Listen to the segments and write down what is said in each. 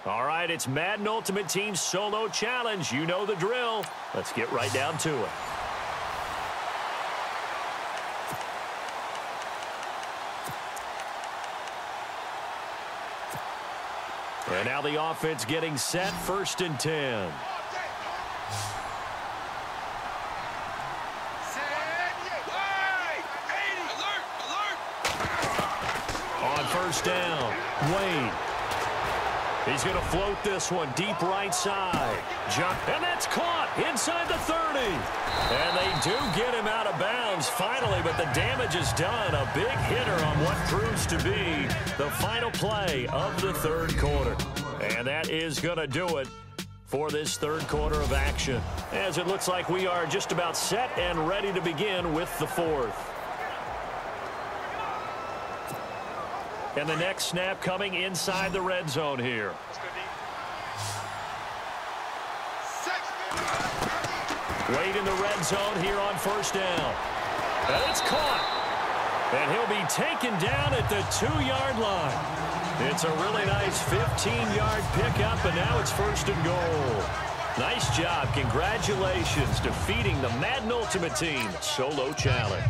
All right, it's Madden Ultimate Team Solo Challenge. You know the drill. Let's get right down to it. And now the offense getting set, 1st and 10. On 1st down, Wade. He's going to float this one deep right side. And that's caught inside the 30. And they do get him out of bounds finally, but the damage is done. A big hitter on what proves to be the final play of the 3rd quarter. And that is going to do it for this 3rd quarter of action, as it looks like we are just about set and ready to begin with the 4th. And the next snap coming inside the red zone here. Wade in the red zone here on 1st down. And it's caught. And he'll be taken down at the 2-yard line. It's a really nice 15-yard pickup, and now it's 1st and goal. Nice job. Congratulations, defeating the Madden Ultimate Team Solo Challenge.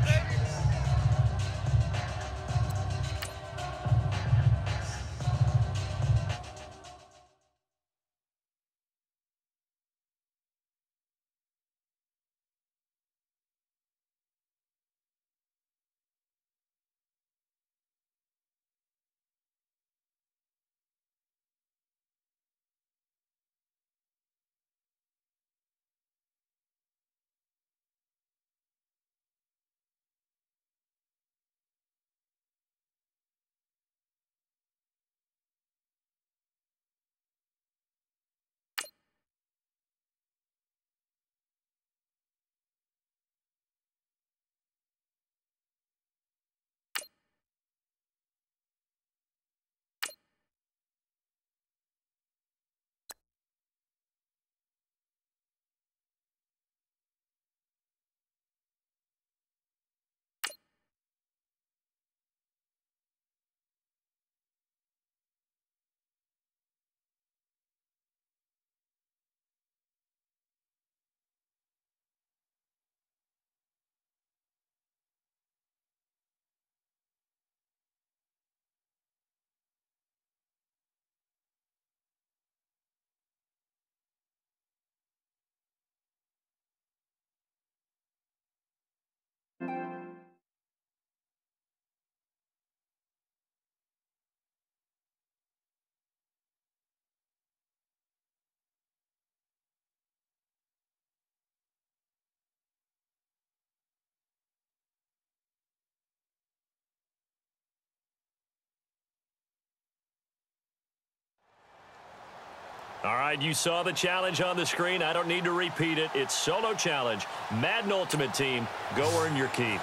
All right, you saw the challenge on the screen. I don't need to repeat it. It's Solo Challenge. Madden Ultimate Team. Go earn your keep.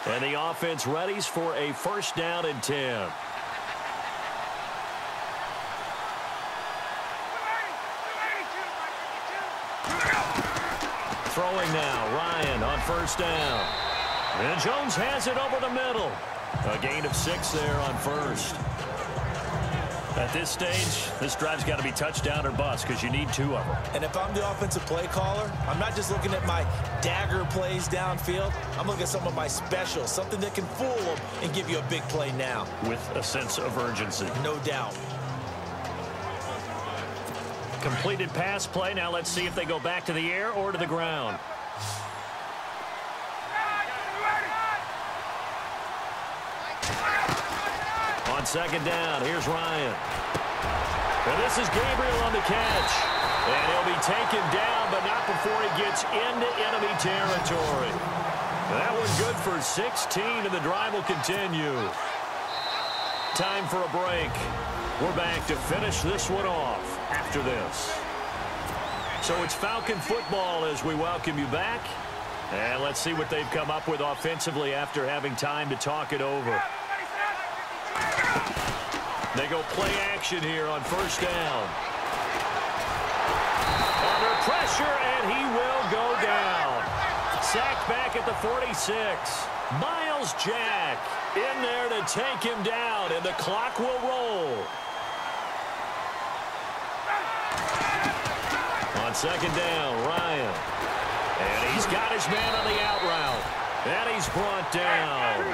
And the offense readies for a 1st down and 10. Throwing now, Ryan on 1st down. And Jones has it over the middle. A gain of 6 there on 1st. At this stage, this drive's got to be touchdown or bust because you need 2 of them. And if I'm the offensive play caller, I'm not just looking at my dagger plays downfield. I'm looking at some of my specials, something that can fool them and give you a big play now. With a sense of urgency. No doubt. Completed pass play. Now let's see if they go back to the air or to the ground. On 2nd down, here's Ryan. And this is Gabriel on the catch. And he'll be taken down, but not before he gets into enemy territory. That one good for 16, and the drive will continue. Time for a break. We're back to finish this one off after this. So it's Falcon football as we welcome you back. And let's see what they've come up with offensively after having time to talk it over. They go play action here on 1st down. Under pressure, and he will go down. Sacked back at the 46. Miles Jack in there to take him down, and the clock will roll. On second down, Ryan. And he's got his man on the out route. And he's brought down.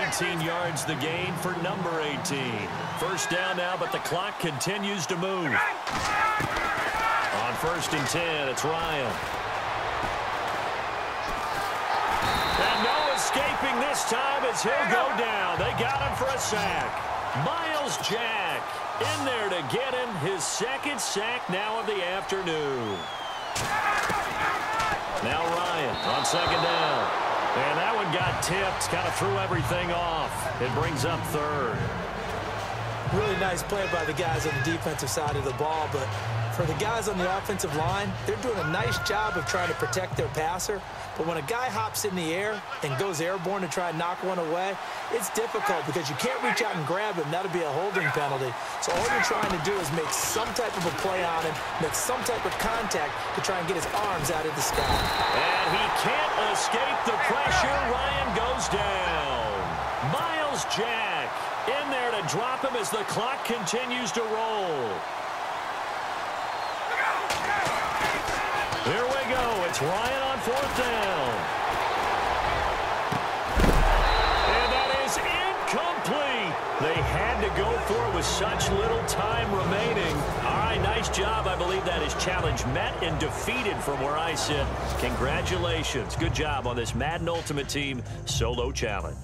18 yards the gain for number 18. First down now, but the clock continues to move. On first and 10, it's Ryan. And no escaping this time as he'll go down. They got him for a sack. Miles Jack in there to get him his second sack now of the afternoon. Now Ryan on second down. And that one got tipped, kind of threw everything off. It brings up third. Really nice play by the guys on the defensive side of the ball, but for the guys on the offensive line, they're doing a nice job of trying to protect their passer. But when a guy hops in the air and goes airborne to try and knock one away, it's difficult because you can't reach out and grab him. That'll be a holding penalty. So all you're trying to do is make some type of a play on him, make some type of contact to try and get his arms out of the sky. And he can't escape the pressure. Ryan goes down. Miles Jack in there to drop him as the clock continues to roll. Here we go. It's Ryan on fourth down. And that is incomplete. They had to go for it with such little time remaining. All right, nice job. I believe that is challenge met and defeated from where I sit. Congratulations. Good job on this Madden Ultimate Team solo challenge.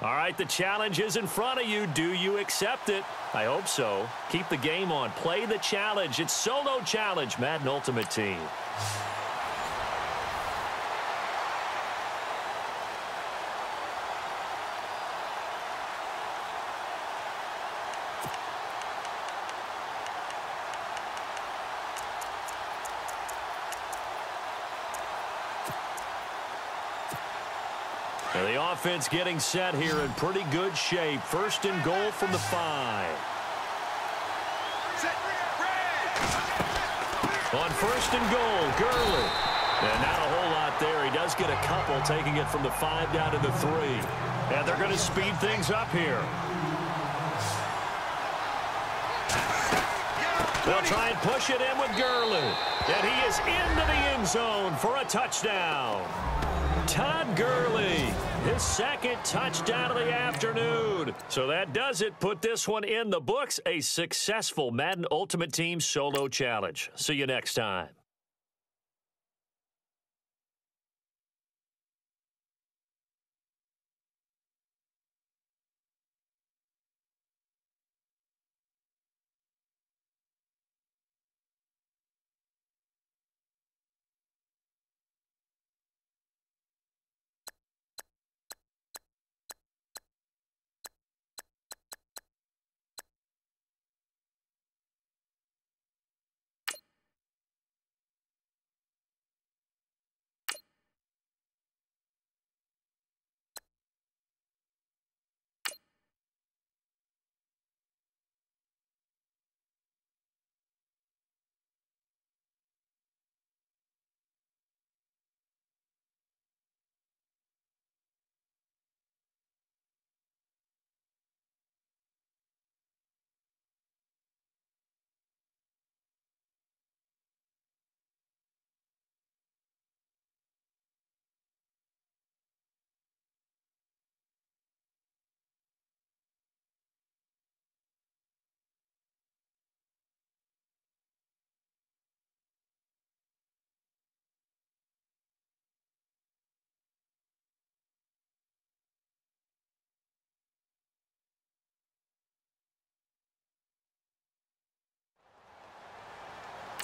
All right, the challenge is in front of you. Do you accept it? I hope so. Keep the game on. Play the challenge. It's solo challenge, Madden Ultimate Team. Now the offense getting set here in pretty good shape. First and goal from the 5. On first and goal, Gurley. And not a whole lot there. He does get a couple, taking it from the 5 down to the 3. And they're going to speed things up here. They'll try and push it in with Gurley. And he is into the end zone for a touchdown. Todd Gurley, his second touchdown of the afternoon. So that does it. Put this one in the books. A successful Madden Ultimate Team solo challenge. See you next time.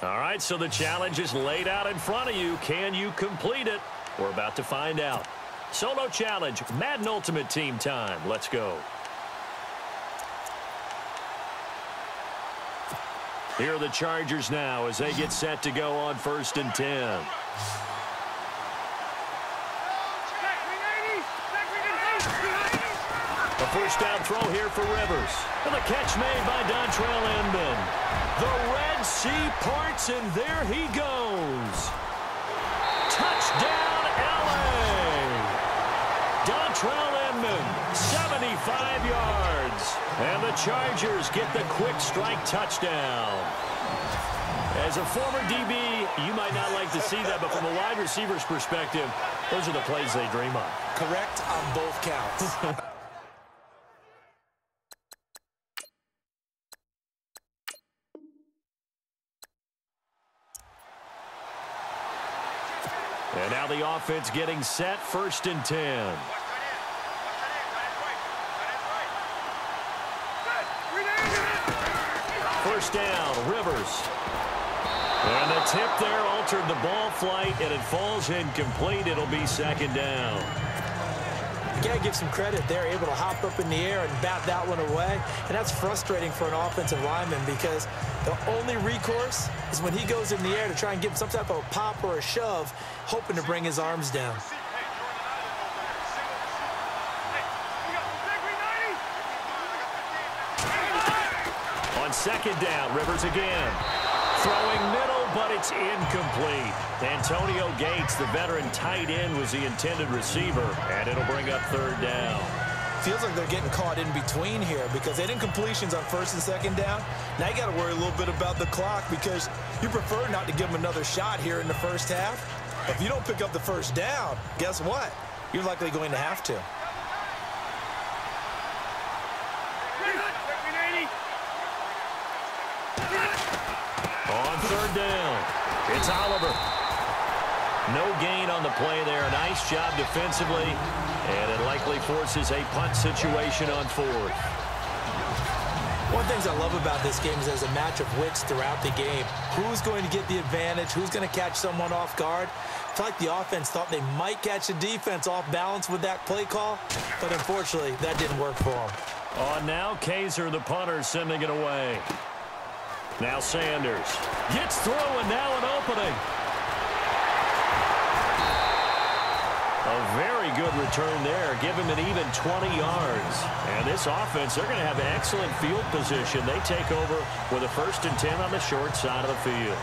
All right, so the challenge is laid out in front of you. Can you complete it? We're about to find out. Solo challenge, Madden Ultimate Team time. Let's go. Here are the Chargers now as they get set to go on 1st and 10. A first down throw here for Rivers. And the catch made by Dontrell Inman. The Red Sea parts, and there he goes. Touchdown, L.A. Dontrell Inman, 75 yards. And the Chargers get the quick strike touchdown. As a former DB, you might not like to see that, but from a wide receiver's perspective, those are the plays they dream of. Correct on both counts. And now the offense getting set, 1st and 10. First down, Rivers. And the tip there altered the ball flight, and it falls incomplete. It'll be 2nd down. You got to give some credit. They're able to hop up in the air and bat that one away. And that's frustrating for an offensive lineman because the only recourse is when he goes in the air to try and give some type of a pop or a shove, hoping to bring his arms down. On 2nd down, Rivers again. Throwing middle, but it's incomplete. Antonio Gates, the veteran tight end, was the intended receiver, and it'll bring up 3rd down. Feels like they're getting caught in between here because they didn't completions on 1st and 2nd down. Now you got to worry a little bit about the clock because you prefer not to give them another shot here in the first half. But if you don't pick up the 1st down, guess what? You're likely going to have to. On 3rd down, it's Oliver. No gain on the play there. Nice job defensively, and it likely forces a punt situation on 4th. One of the things I love about this game is there's a match of wits throughout the game. Who's going to get the advantage? Who's going to catch someone off guard? I feel like the offense thought they might catch the defense off balance with that play call, but unfortunately, that didn't work for them. On now, Kaiser, the punter, sending it away. Now Sanders gets through, and now an opening. A very good return there. Give him an even 20 yards. And this offense, they're going to have excellent field position. They take over with a 1st and 10 on the short side of the field.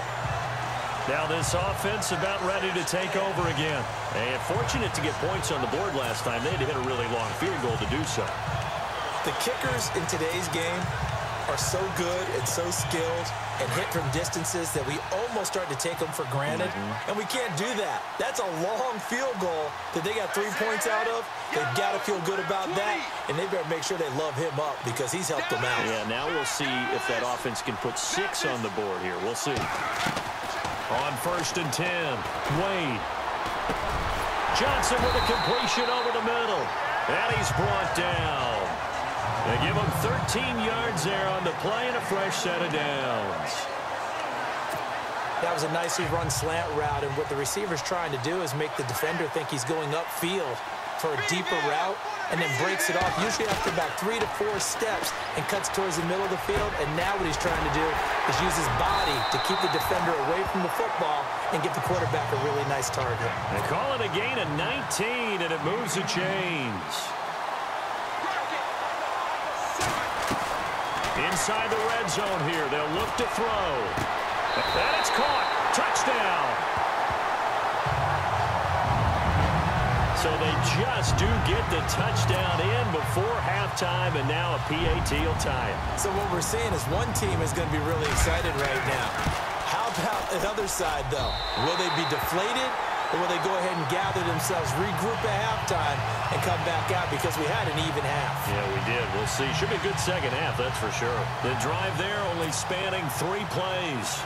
Now this offense about ready to take over again. And fortunate to get points on the board last time. They had to hit a really long field goal to do so. The kickers in today's game are so good and so skilled and hit from distances that we almost start to take them for granted, and we can't do that. That's a long field goal that they got 3 points out of. They've got to feel good about that, and they better make sure they love him up because he's helped them out. Yeah, now we'll see if that offense can put 6 on the board here. We'll see. On 1st and 10, Wade. Johnson with a completion over the middle, and he's brought down. They give him 13 yards there on the play and a fresh set of downs. That was a nicely run slant route, and what the receiver's trying to do is make the defender think he's going upfield for a deeper route and then breaks it off, usually after about 3 to 4 steps, and cuts towards the middle of the field. And now what he's trying to do is use his body to keep the defender away from the football and give the quarterback a really nice target. They call it a gain of 19, and it moves the chains. Inside the red zone here, they'll look to throw. And it's caught. Touchdown. So they just do get the touchdown in before halftime, and now a PAT will tie it. So what we're seeing is one team is going to be really excited right now. How about the other side, though? Will they be deflated, or will they go ahead and gather themselves, regroup at halftime, and come back out because we had an even half? Yeah, we did. We'll see. Should be a good second half, that's for sure. The drive there only spanning 3 plays.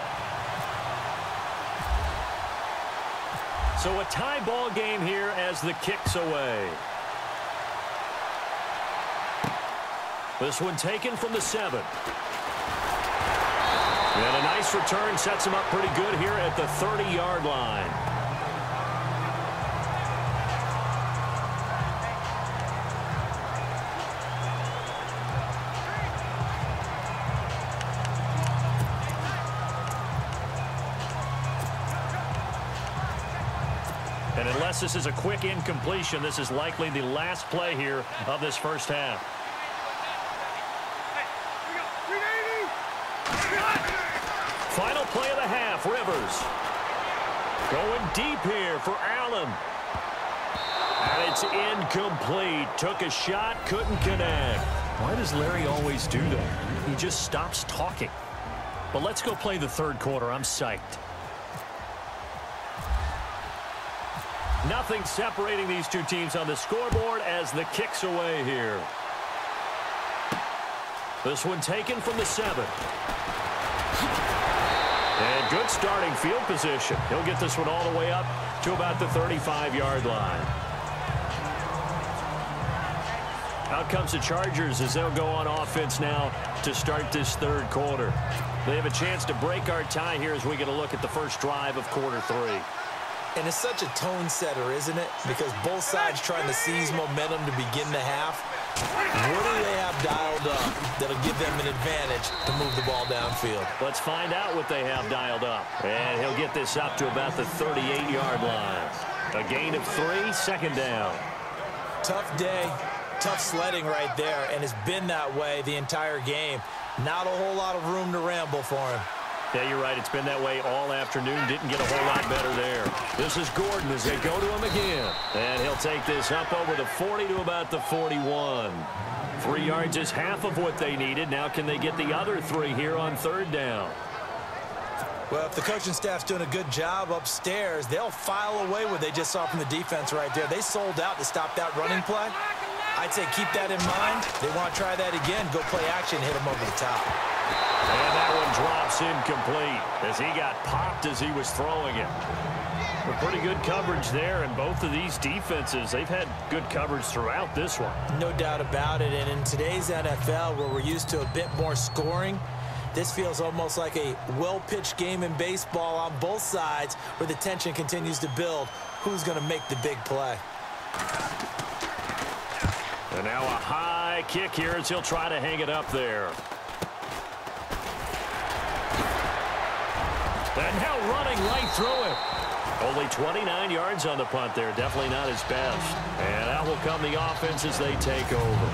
So a tie ball game here as the kick's away. This one taken from the 7. And a nice return sets him up pretty good here at the 30-yard line. And unless this is a quick incompletion, this is likely the last play here of this first half. Final play of the half, Rivers. Going deep here for Allen. And it's incomplete. Took a shot, couldn't connect. Why does Larry always do that? He just stops talking. But let's go play the third quarter. I'm psyched. Nothing separating these two teams on the scoreboard as the kick's away here. This one taken from the 7. And good starting field position. He'll get this one all the way up to about the 35-yard line. Out comes the Chargers as they'll go on offense now to start this third quarter. They have a chance to break our tie here as we get a look at the first drive of quarter 3. And it's such a tone setter, isn't it? Because both sides trying to seize momentum to begin the half. What do they have dialed up that'll give them an advantage to move the ball downfield? Let's find out what they have dialed up. And he'll get this up to about the 38-yard line. A gain of 3, second down. Tough day, tough sledding right there, and it's been that way the entire game. Not a whole lot of room to ramble for him. Yeah, you're right. It's been that way all afternoon. Didn't get a whole lot better there. This is Gordon as they go to him again. And he'll take this up over the 40 to about the 41. 3 yards is half of what they needed. Now can they get the other 3 here on third down? Well, if the coaching staff's doing a good job upstairs, they'll file away what they just saw from the defense right there. They sold out to stop that running play. I'd say keep that in mind. They want to try that again. Go play action, hit them over the top. And that one drops incomplete as he got popped as he was throwing it. But pretty good coverage there, and both of these defenses, they've had good coverage throughout this one. No doubt about it, and in today's NFL, where we're used to a bit more scoring, this feels almost like a well-pitched game in baseball on both sides where the tension continues to build. Who's going to make the big play? And now a high kick here as he'll try to hang it up there. And now running right through it. Only 29 yards on the punt there. Definitely not his best. And out will come the offense as they take over.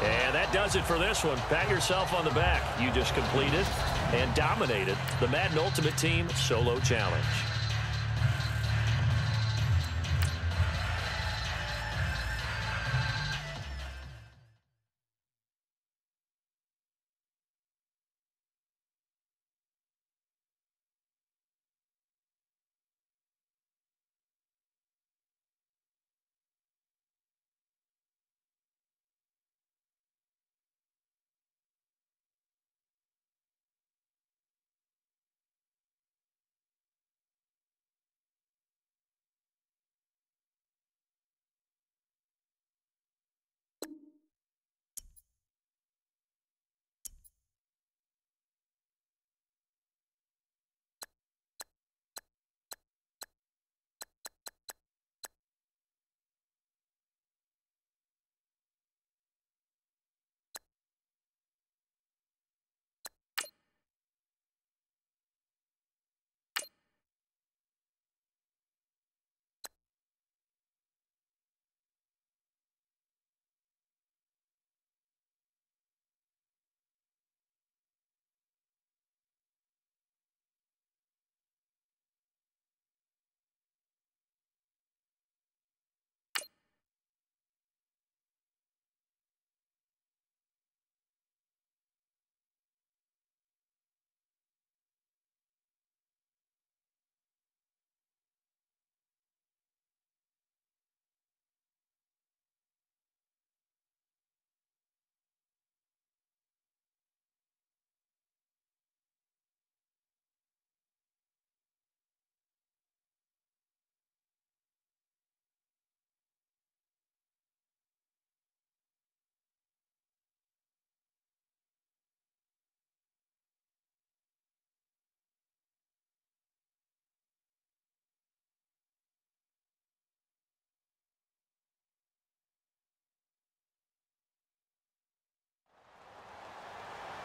And that does it for this one. Pat yourself on the back. You just completed and dominated the Madden Ultimate Team Solo Challenge.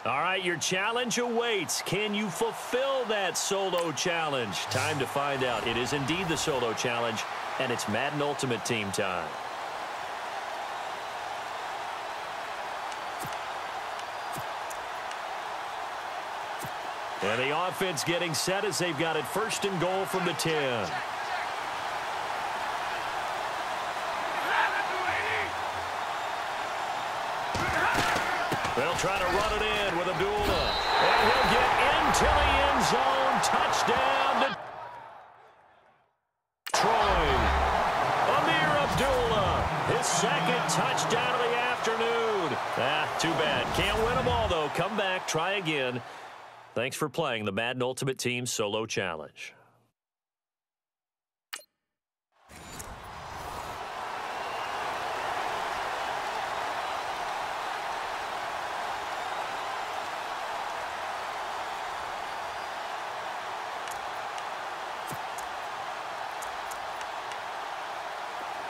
All right, your challenge awaits. Can you fulfill that solo challenge? Time to find out. It is indeed the solo challenge, and it's Madden Ultimate Team time. And the offense getting set as they've got it first and goal from the 10. They'll try to run it in with Abdullah. And he'll get into the end zone. Touchdown, Detroit. Amir Abdullah, his second touchdown of the afternoon. Too bad. Can't win them all, though. Come back, try again. Thanks for playing the Madden Ultimate Team Solo Challenge.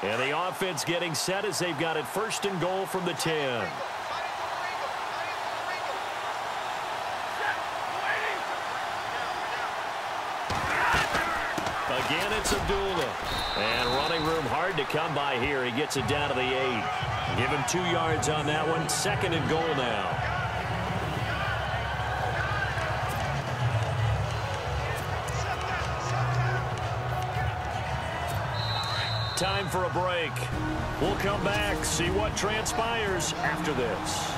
And the offense getting set as they've got it first and goal from the 10. Again, it's Abdullah. And running room hard to come by here. He gets it down to the 8. Give him 2 yards on that one. Second and goal now. Time for a break. We'll come back, see what transpires after this.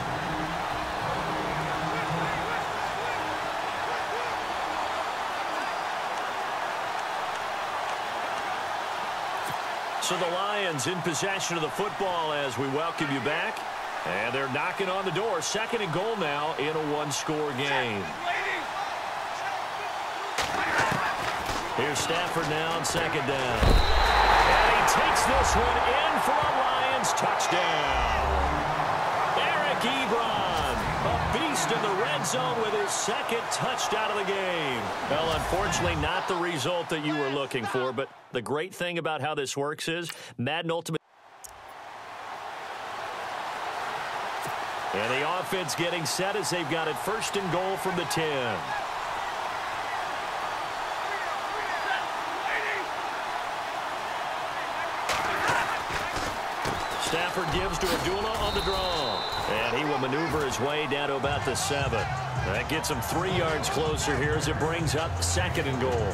So the Lions in possession of the football as we welcome you back. And they're knocking on the door. Second and goal now in a one-score game. Here's Stafford now on second down. And he takes this one in for a Lions touchdown. Eric Ebron, a beast in the red zone with his second touchdown of the game. Well, unfortunately, not the result that you were looking for, but the great thing about how this works is Madden Ultimate. And the offense getting set as they've got it first and goal from the 10. Stafford gives to Abdullah on the draw. And he will maneuver his way down to about the 7. That gets him 3 yards closer here as it brings up second and goal.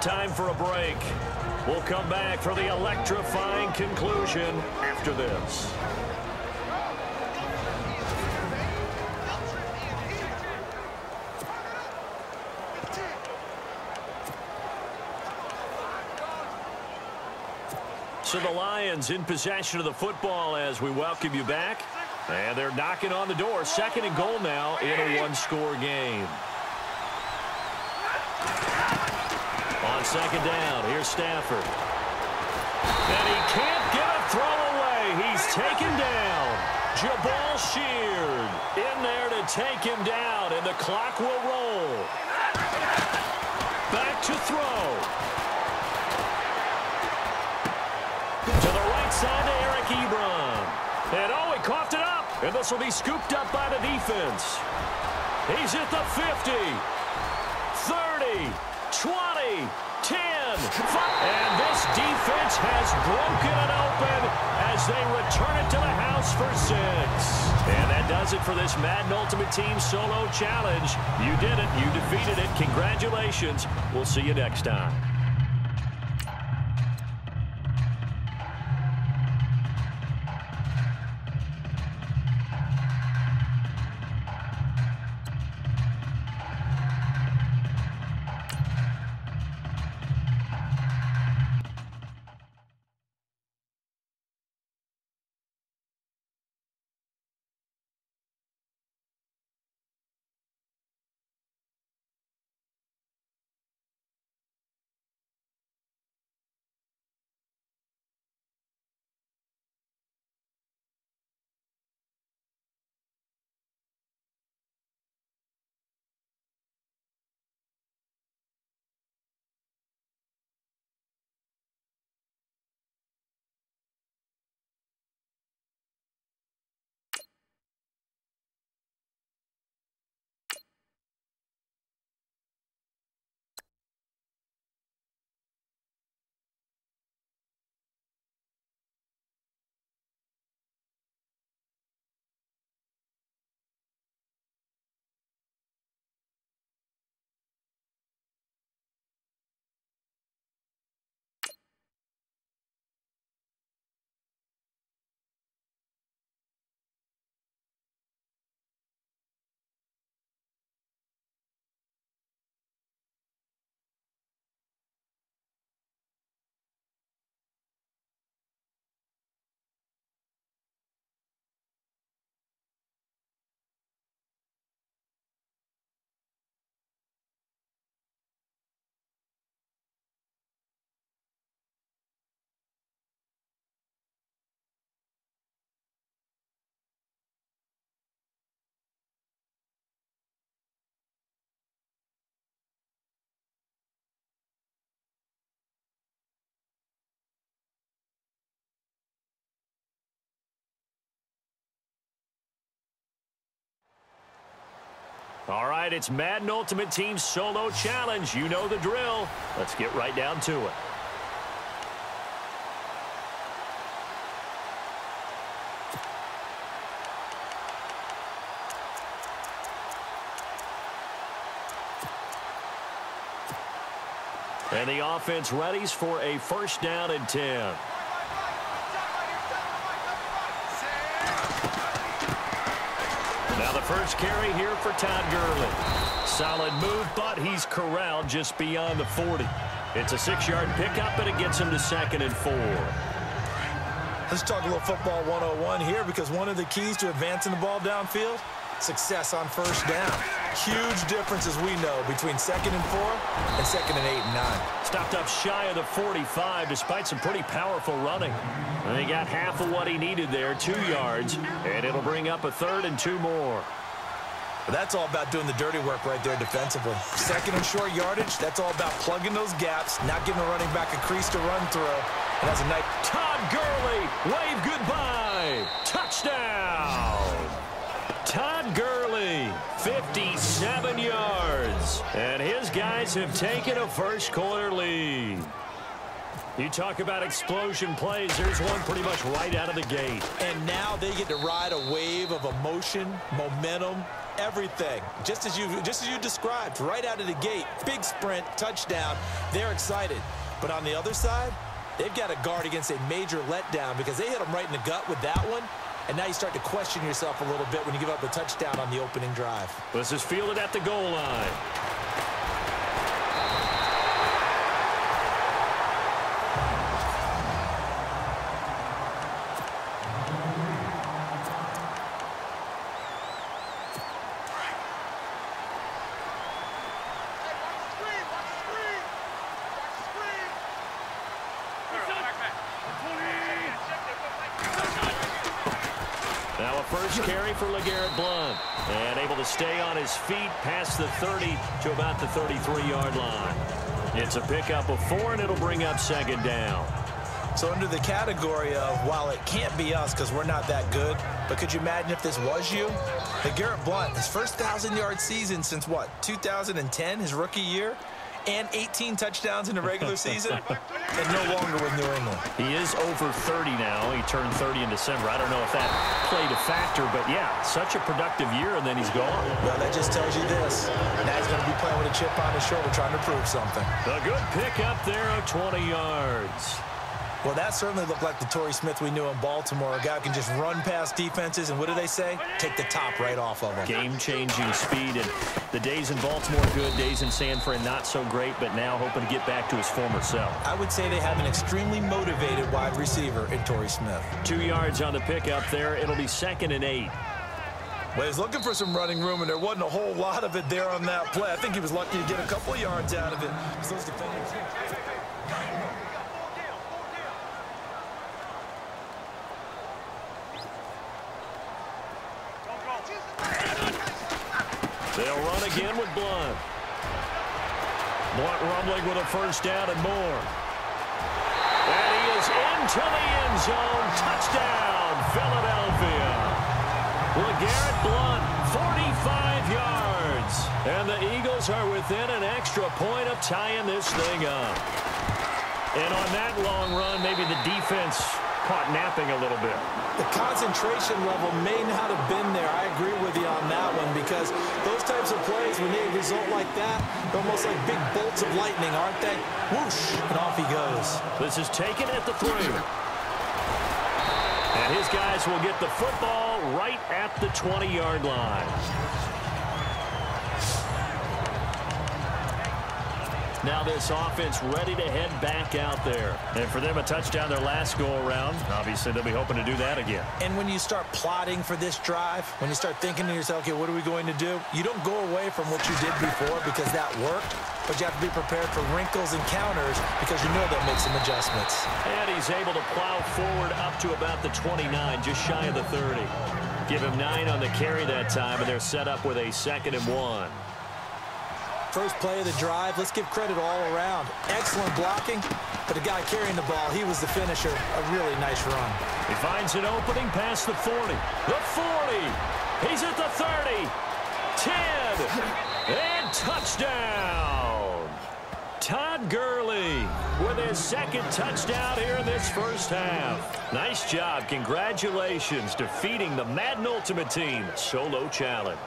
Time for a break. We'll come back for the electrifying conclusion after this. So the Lions in possession of the football as we welcome you back. And they're knocking on the door. Second and goal now in a one-score game. On second down, here's Stafford. And he can't get a throw away. He's taken down. Jabal Sheard in there to take him down, and the clock will roll. Back to throw. To the right side to Eric Ebron. And he coughed it up. And this will be scooped up by the defense. He's at the 50, 30, 20, 10, 5. And this defense has broken it open as they return it to the house for 6. And that does it for this Madden Ultimate Team Solo Challenge. You did it. You defeated it. Congratulations. We'll see you next time. All right, it's Madden Ultimate Team Solo Challenge. You know the drill. Let's get right down to it. And the offense readies for a 1st down and 10. Now the first carry here for Todd Gurley. Solid move, but he's corralled just beyond the 40. It's a 6-yard pickup, and it gets him to 2nd and 4. Let's talk a little football 101 here, because one of the keys to advancing the ball downfield, success on 1st down. Huge difference, as we know, between 2nd and 4 and 2nd and 8 and 9. Stopped up shy of the 45 despite some pretty powerful running. And he got half of what he needed there, 2 yards, and it'll bring up a 3rd and 2 more. But that's all about doing the dirty work right there defensively. 2nd and short yardage, that's all about plugging those gaps, not giving a running back a crease to run through. And that's a nice... Todd Gurley, wave goodbye. Touchdown. Todd Gurley, 57 yards. And his guys have taken a first-quarter lead. You talk about explosion plays. There's one pretty much right out of the gate. And now they get to ride a wave of emotion, momentum, everything. Just as you described, right out of the gate. Big sprint, touchdown. They're excited. But on the other side, they've got to guard against a major letdown because they hit them right in the gut with that one. And now you start to question yourself a little bit when you give up a touchdown on the opening drive. This is fielded at the goal line. Now a first carry for LeGarrette Blount. And able to stay on his feet past the 30 to about the 33-yard line. It's a pickup of 4, and it'll bring up 2nd down. So under the category of, while it can't be us because we're not that good, but could you imagine if this was you? LeGarrette Blount, his first 1,000-yard season since, what, 2010, his rookie year? And 18 touchdowns in the regular season, and no longer with New England. He is over 30 now. He turned 30 in December. I don't know if that played a factor, but yeah, such a productive year, and then he's gone. Well, that just tells you this. Now he's going to be playing with a chip on his shoulder trying to prove something. A good pickup there of 20 yards. Well, that certainly looked like the Torrey Smith we knew in Baltimore. A guy who can just run past defenses, and what do they say? Take the top right off of him. Game-changing speed, and the days in Baltimore good, days in San Fran not so great, but now hoping to get back to his former self. I would say they have an extremely motivated wide receiver in Torrey Smith. 2 yards on the pickup there. It'll be 2nd and 8. Well, he's looking for some running room, and there wasn't a whole lot of it there on that play. I think he was lucky to get a couple of yards out of it. Those defenders... They'll run again with Blount. Blount rumbling with a 1st down and more. And he is into the end zone. Touchdown, Philadelphia. LeGarrette Blount, 45 yards. And the Eagles are within an extra point of tying this thing up. And on that long run, maybe the defense caught napping a little bit. The concentration level may not have been there. I agree with you on that one, because those types of plays, when they result like that, they're almost like big bolts of lightning, aren't they? Whoosh, and off he goes. This is taken at the 3. And his guys will get the football right at the 20-yard line. Now this offense ready to head back out there. And for them, a touchdown their last go-around. Obviously, they'll be hoping to do that again. And when you start plotting for this drive, when you start thinking to yourself, okay, what are we going to do? You don't go away from what you did before because that worked, but you have to be prepared for wrinkles and counters because you know they'll make some adjustments. And he's able to plow forward up to about the 29, just shy of the 30. Give him 9 on the carry that time, and they're set up with a 2nd and 1. First play of the drive, let's give credit all around. Excellent blocking, but the guy carrying the ball, he was the finisher. A really nice run. He finds an opening past the 40. The 40. He's at the 30. 10. good. And touchdown. Todd Gurley with his second touchdown here in this first half. Nice job. Congratulations defeating the Madden Ultimate Team solo challenge.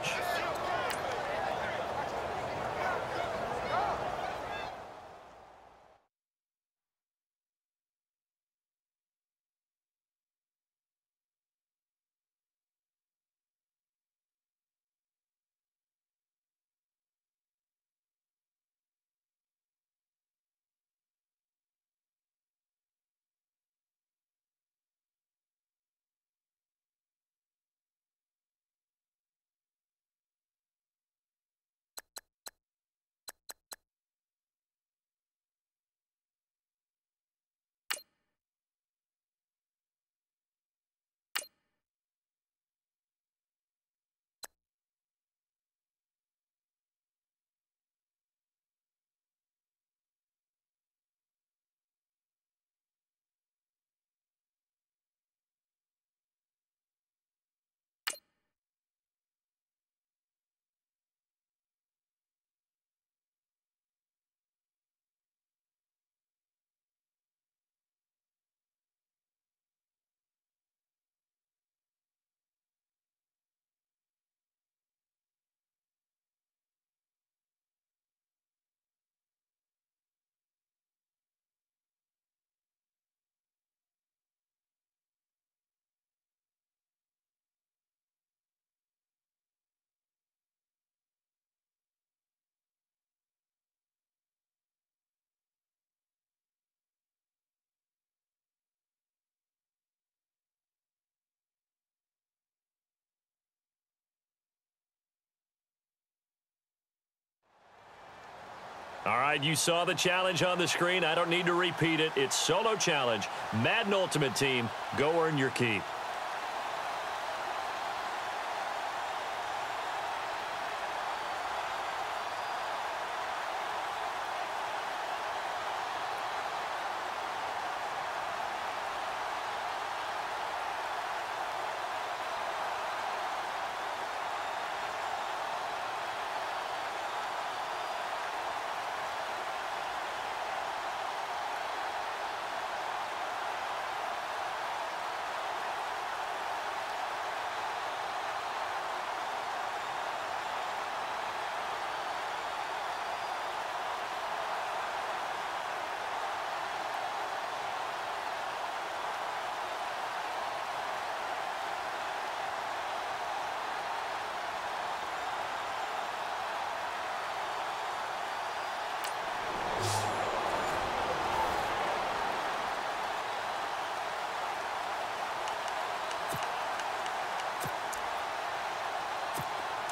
All right, you saw the challenge on the screen. I don't need to repeat it. It's solo challenge. Madden Ultimate Team, go earn your keep.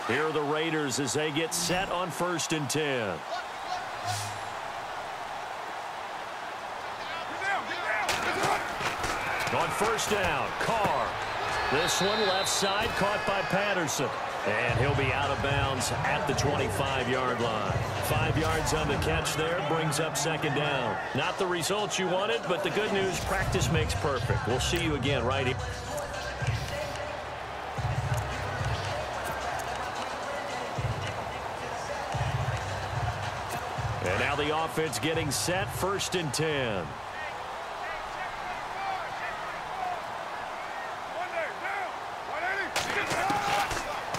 Here are the Raiders as they get set on 1st and 10. On 1st down, Carr. This one left side caught by Patterson. And he'll be out of bounds at the 25-yard line. 5 yards on the catch there brings up 2nd down. Not the results you wanted, but the good news, practice makes perfect. We'll see you again right here. And now the offense getting set, 1st and 10.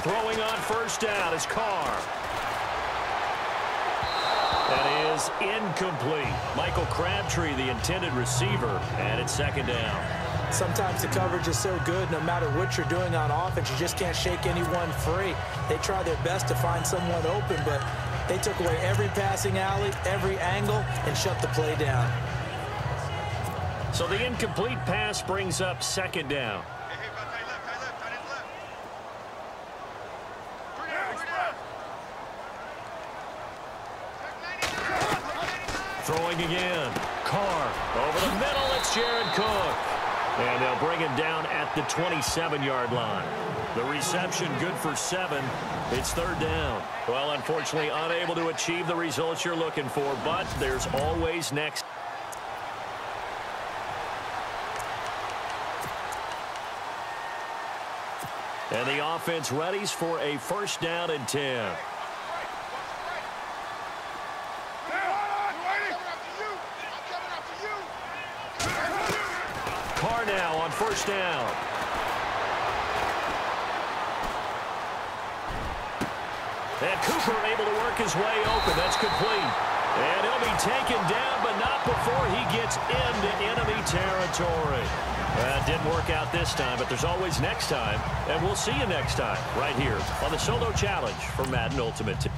Throwing on 1st down is Carr. That is incomplete. Michael Crabtree, the intended receiver, and it's 2nd down. Sometimes the coverage is so good, no matter what you're doing on offense, you just can't shake anyone free. They try their best to find someone open, but they took away every passing alley, every angle, and shut the play down. So the incomplete pass brings up 2nd down. Throwing again. Carr over the middle. It's Jared Cook. And they'll bring him down at the 27-yard line. The reception good for 7. It's 3rd down. Well, unfortunately, unable to achieve the results you're looking for, but there's always next. And the offense readies for a 1st down and 10. Carr now on first down. And Cooper able to work his way open. That's complete. And he'll be taken down, but not before he gets into enemy territory. That didn't work out this time, but there's always next time. And we'll see you next time right here on the Solo Challenge for Madden Ultimate Team.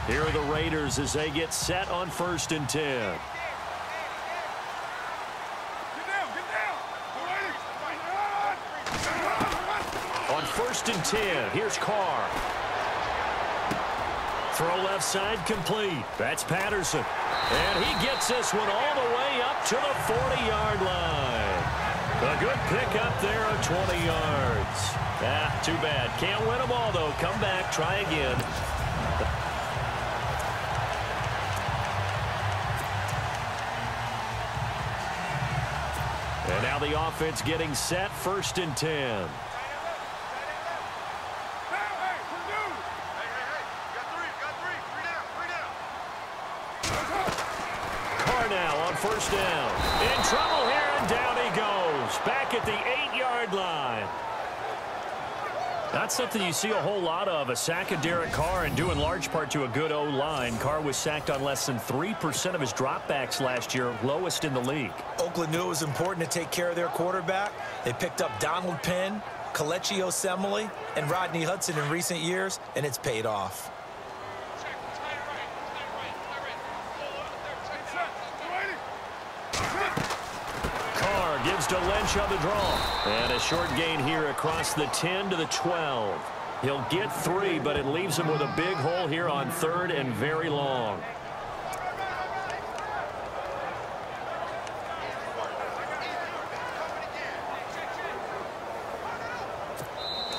Here are the Raiders as they get set on 1st and 10. On 1st and 10, here's Carr. Throw left side complete. That's Patterson. And he gets this one all the way up to the 40-yard line. A good pick up there of 20 yards. Too bad. Can't win them all, though. Come back, try again. And now the offense getting set, 1st and 10. Carr now on 1st down. In trouble here, and down he goes. Back at the 8-yard line. Not something you see a whole lot of, a sack of Derek Carr, and due in large part to a good O-line. Carr was sacked on less than 3% of his dropbacks last year, lowest in the league. Oakland knew it was important to take care of their quarterback. They picked up Donald Penn, Kelechi Osemele, and Rodney Hudson in recent years, and it's paid off. Gives to Lynch on the draw. And a short gain here across the 10 to the 12. He'll get 3, but it leaves him with a big hole here on 3rd and very long.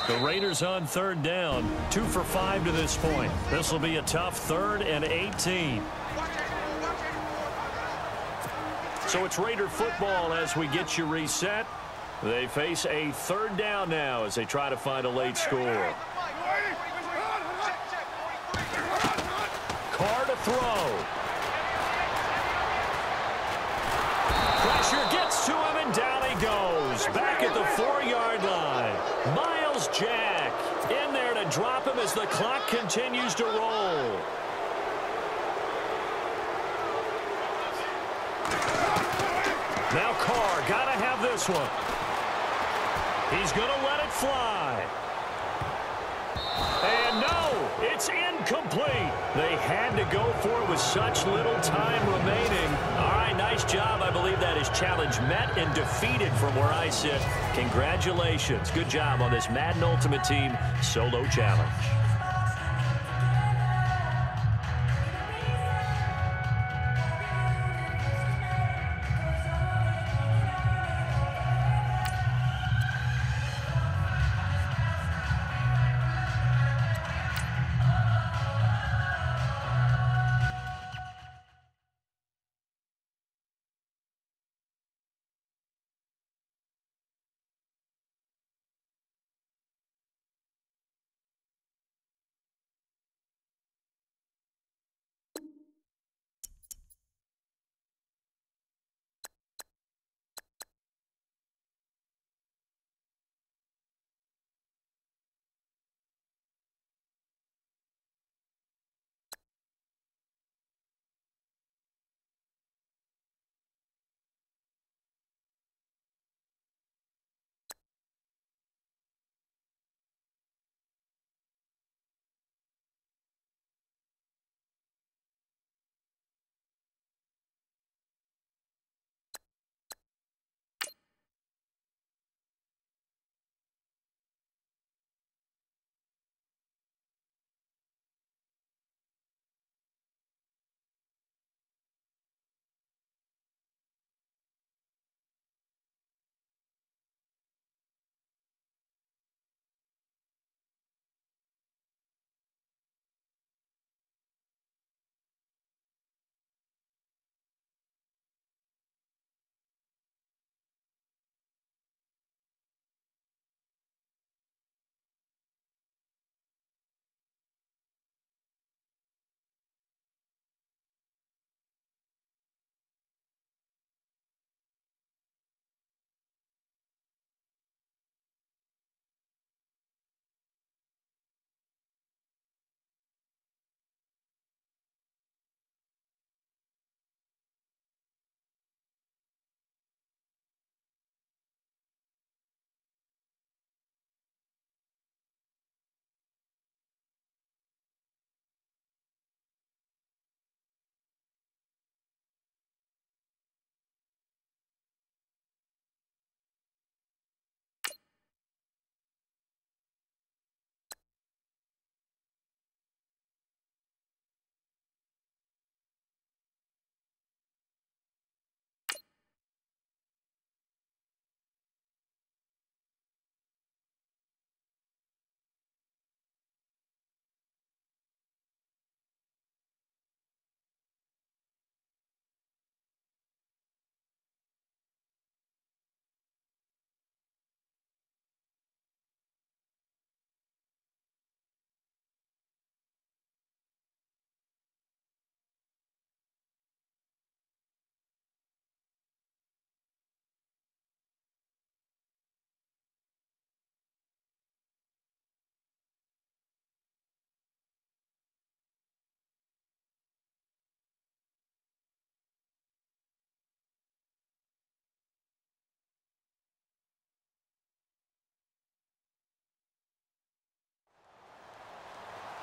The Raiders on 3rd down. 2 for 5 to this point. This will be a tough 3rd and 18. So it's Raider football as we get you reset. They face a 3rd down now as they try to find a late score. Carr to throw. Pressure gets to him, and down he goes. Back at the 4-yard line. Miles Jack in there to drop him as the clock continues to roll. Now Carr, gotta have this one. He's gonna let it fly. And no, it's incomplete. They had to go for it with such little time remaining. All right, nice job. I believe that is challenge met and defeated from where I sit. Congratulations. Good job on this Madden Ultimate Team Solo Challenge.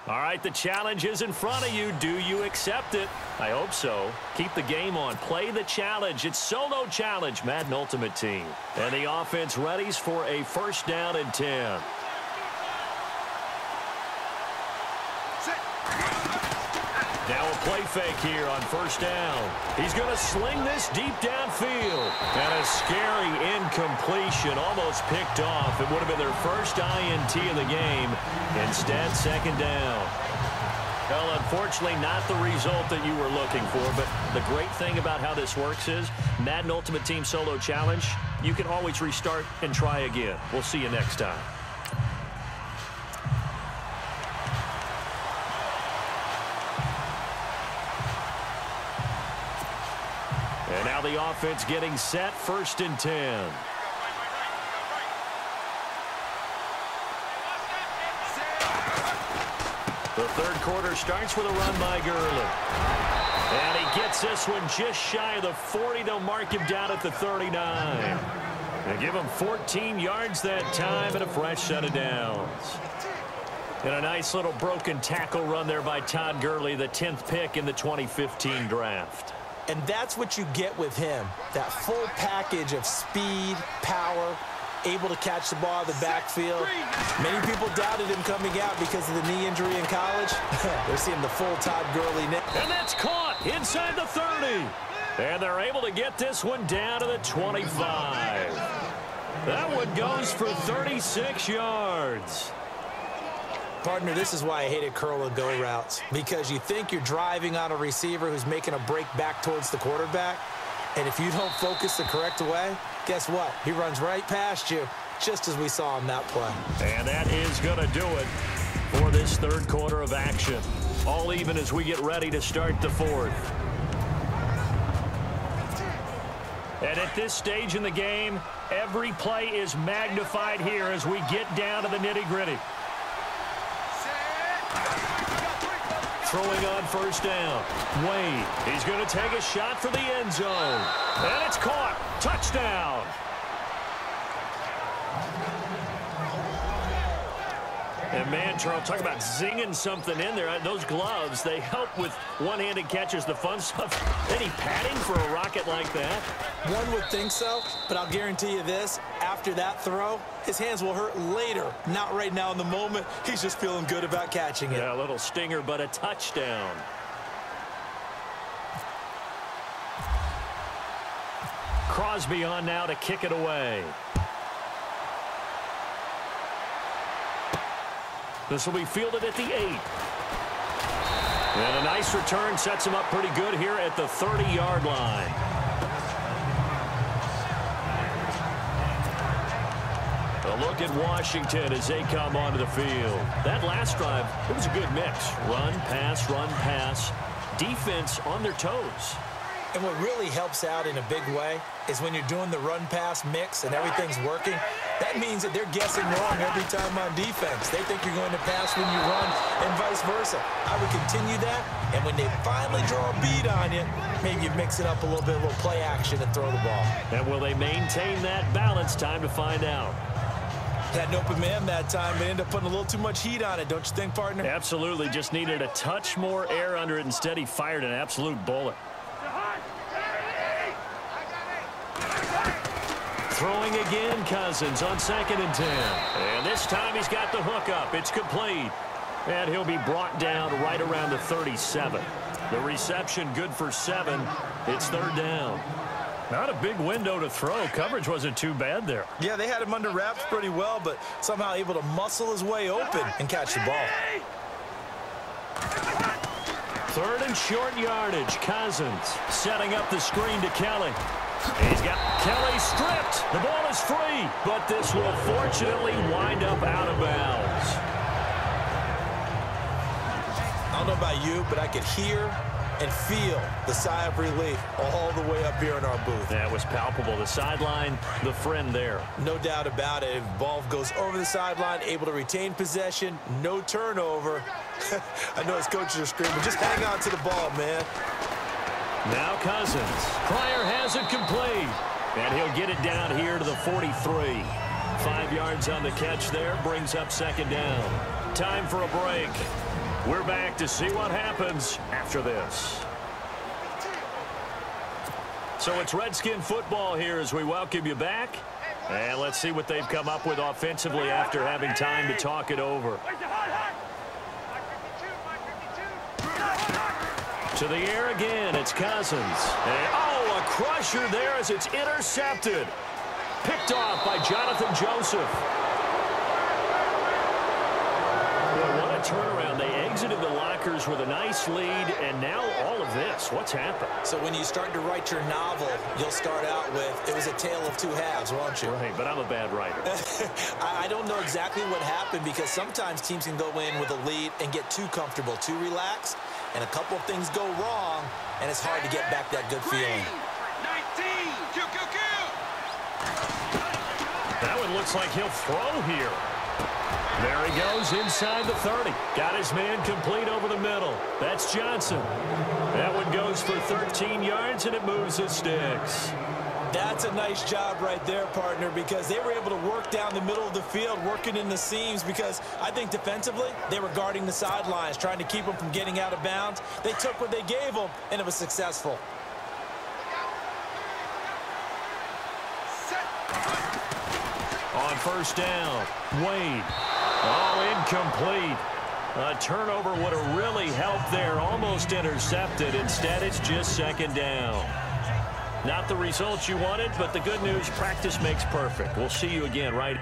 All right, the challenge is in front of you. Do you accept it? I hope so. Keep the game on. Play the challenge. It's solo challenge, Madden Ultimate Team. And the offense readies for a first down and 10. Now a play fake here on first down. He's going to sling this deep downfield. And a scary incompletion, almost picked off. It would have been their first INT of the game. Instead, second down. Well, unfortunately, not the result that you were looking for. But the great thing about how this works is Madden Ultimate Team Solo Challenge, you can always restart and try again. We'll see you next time. And now the offense getting set, first and 10. The third quarter starts with a run by Gurley. And he gets this one just shy of the 40. They'll mark him down at the 39. And give him 14 yards that time and a fresh set of downs. And a nice little broken tackle run there by Todd Gurley, the 10th pick in the 2015 draft. And that's what you get with him, that full package of speed, power, able to catch the ball in the backfield. Many people doubted him coming out because of the knee injury in college. They're seeing the full Todd Gurley. And that's caught inside the 30. And they're able to get this one down to the 25. That one goes for 36 yards. Partner, this is why I hated curl and go routes, because you think you're driving on a receiver who's making a break back towards the quarterback, and if you don't focus the correct way, guess what? He runs right past you, just as we saw on that play. And that is going to do it for this third quarter of action. All even as we get ready to start the fourth. And at this stage in the game, every play is magnified here as we get down to the nitty-gritty. Throwing on first down. Wade, he's going to take a shot for the end zone. And it's caught. Touchdown. And man, Charles, talk about zinging something in there. Those gloves, they help with one-handed catches, the fun stuff. Any padding for a rocket like that? One would think so, but I'll guarantee you this. After that throw, his hands will hurt later. Not right now in the moment. He's just feeling good about catching it. Yeah, a little stinger, but a touchdown. Crosby on now to kick it away. This will be fielded at the 8. And a nice return sets him up pretty good here at the 30-yard line. A look at Washington as they come onto the field. That last drive, it was a good mix. Run, pass, defense on their toes. And what really helps out in a big way is when you're doing the run-pass mix and everything's working, that means that they're guessing wrong every time on defense. They think you're going to pass when you run and vice versa. I would continue that, and when they finally draw a beat on you, maybe you mix it up a little bit, a little play action and throw the ball. And will they maintain that balance? Time to find out. Had an open man that time, but ended up putting a little too much heat on it, don't you think, partner? Absolutely. Just needed a touch more air under it. Instead, he fired an absolute bullet. Throwing again, Cousins on 2nd and 10. And this time he's got the hook up. It's complete. And he'll be brought down right around the 37. The reception good for 7. It's 3rd down. Not a big window to throw. Coverage wasn't too bad there. Yeah, they had him under wraps pretty well, but somehow able to muscle his way open and catch the ball. 3rd and short yardage. Cousins setting up the screen to Kelly. He's got Kelly stripped. The ball is free, but this will fortunately wind up out of bounds. I don't know about you, but I could hear and feel the sigh of relief all the way up here in our booth. That was palpable. The sideline, the friend there. No doubt about it. If the ball goes over the sideline, able to retain possession, no turnover. I know his coaches are screaming, just hang on to the ball, man. Now Cousins. Pryor has it complete. And he'll get it down here to the 43. 5 yards on the catch there. Brings up 2nd down. Time for a break. We're back to see what happens after this. So it's Redskin football here as we welcome you back. And let's see what they've come up with offensively after having time to talk it over. To the air again, it's Cousins. And, oh, a crusher there as it's intercepted. Picked off by Jonathan Joseph. Boy, what a turnaround. They exited the lockers with a nice lead, and now all of this. What's happened? So when you start to write your novel, you'll start out with, it was a tale of two halves, won't you? Right, but I'm a bad writer. I don't know exactly what happened because sometimes teams can go in with a lead and get too comfortable, too relaxed, and a couple of things go wrong, and it's hard to get back that good feeling. 19, Q. That one looks like he'll throw here. There he goes inside the 30. Got his man complete over the middle. That's Johnson. That one goes for 13 yards, and it moves his sticks. That's a nice job right there, partner, because they were able to work down the middle of the field, working in the seams, because I think defensively they were guarding the sidelines, trying to keep them from getting out of bounds. They took what they gave them, and it was successful. On first down, Wade. Oh, incomplete. A turnover would have really helped there. Almost intercepted. Instead, it's just second down. Not the results you wanted, but the good news, practice makes perfect. We'll see you again, right?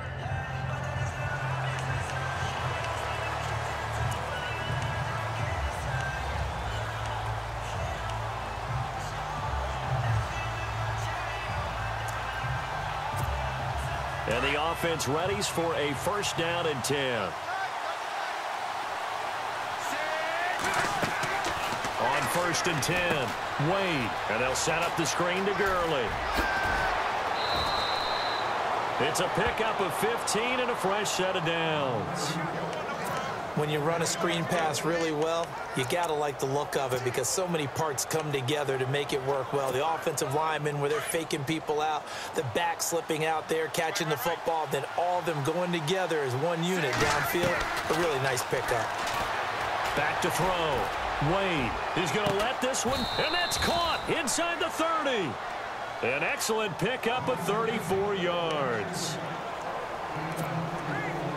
And the offense readies for a first down and 10. On first and 10, Wade. And they'll set up the screen to Gurley. It's a pickup of 15 and a fresh set of downs. When you run a screen pass really well, you got to like the look of it because so many parts come together to make it work well. The offensive linemen where they're faking people out, the back slipping out there, catching the football, then all of them going together as one unit downfield. A really nice pickup. Back to throw. Wade is going to let this one, and that's caught inside the 30. An excellent pickup of 34 yards.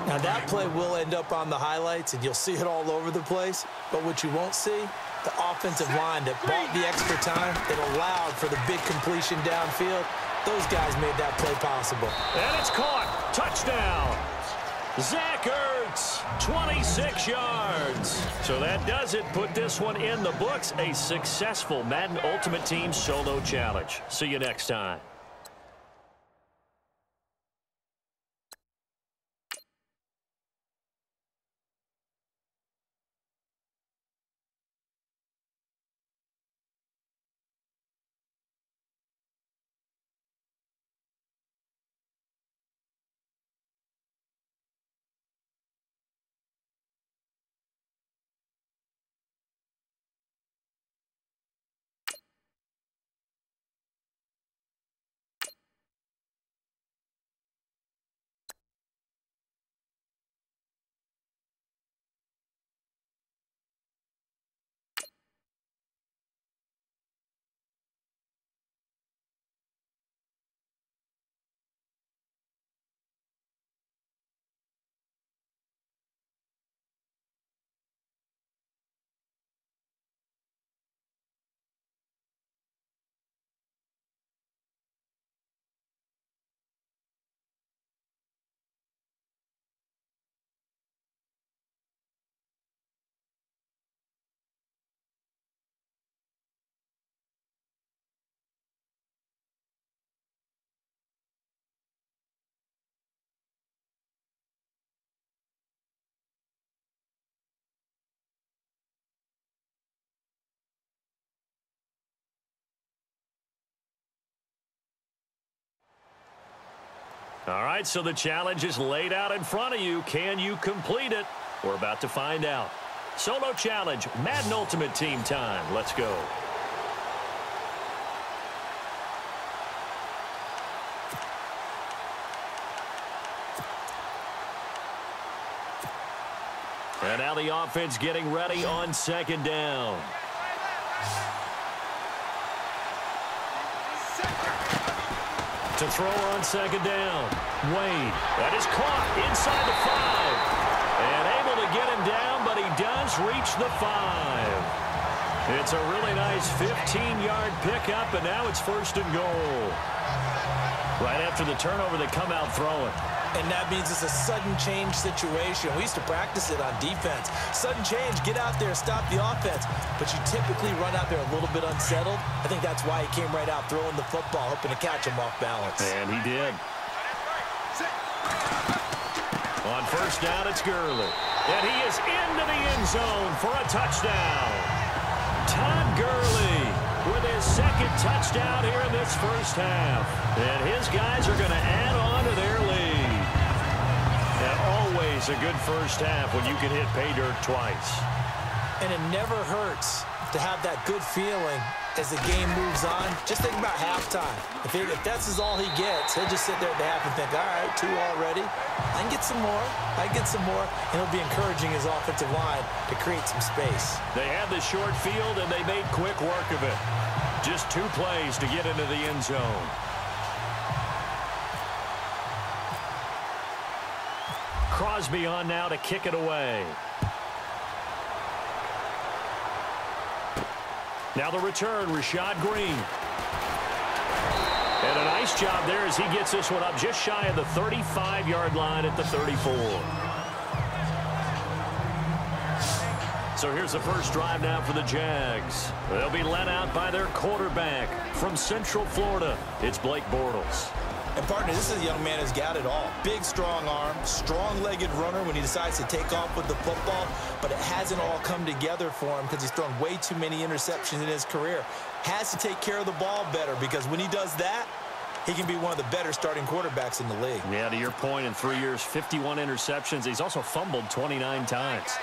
Now, that play will end up on the highlights, and you'll see it all over the place. But what you won't see, the offensive line that bought the extra time, that allowed for the big completion downfield, those guys made that play possible. And it's caught. Touchdown. Zach Ertz, 26 yards. So that does it. Put this one in the books. A successful Madden Ultimate Team solo challenge. See you next time. All right, so the challenge is laid out in front of you. Can you complete it? We're about to find out. Solo challenge, Madden Ultimate Team time. Let's go. And now the offense getting ready on second down. To throw on second down. Wade. That is caught inside the 5. And able to get him down, but he does reach the 5. It's a really nice 15-yard pickup, and now it's first and goal. Right after the turnover, they come out throwing. And that means it's a sudden change situation. We used to practice it on defense. Sudden change, get out there, stop the offense. But you typically run out there a little bit unsettled. I think that's why he came right out throwing the football, hoping to catch him off balance. And he did. On first down, it's Gurley. And he is into the end zone for a touchdown. Todd Gurley with his second touchdown here in this first half. And his guys are going to add on to their lead. And always a good first half when you can hit pay dirt twice. And it never hurts to have that good feeling as the game moves on. Just think about halftime. If that's all he gets, he'll just sit there at the half and think, all right, 2 already. I can get some more. I can get some more. And he'll be encouraging his offensive line to create some space. They had the short field, and they made quick work of it. Just 2 plays to get into the end zone. Crosby on now to kick it away. Now the return, Rashad Green. And a nice job there as he gets this one up just shy of the 35-yard line at the 34. So here's the first drive now for the Jags. They'll be led out by their quarterback from Central Florida. It's Blake Bortles. And, partner, this is a young man who's got it all. Big, strong arm, strong-legged runner when he decides to take off with the football, but it hasn't all come together for him because he's thrown way too many interceptions in his career. Has to take care of the ball better because when he does that, he can be one of the better starting quarterbacks in the league. Yeah, to your point, in 3 years, 51 interceptions. He's also fumbled 29 times.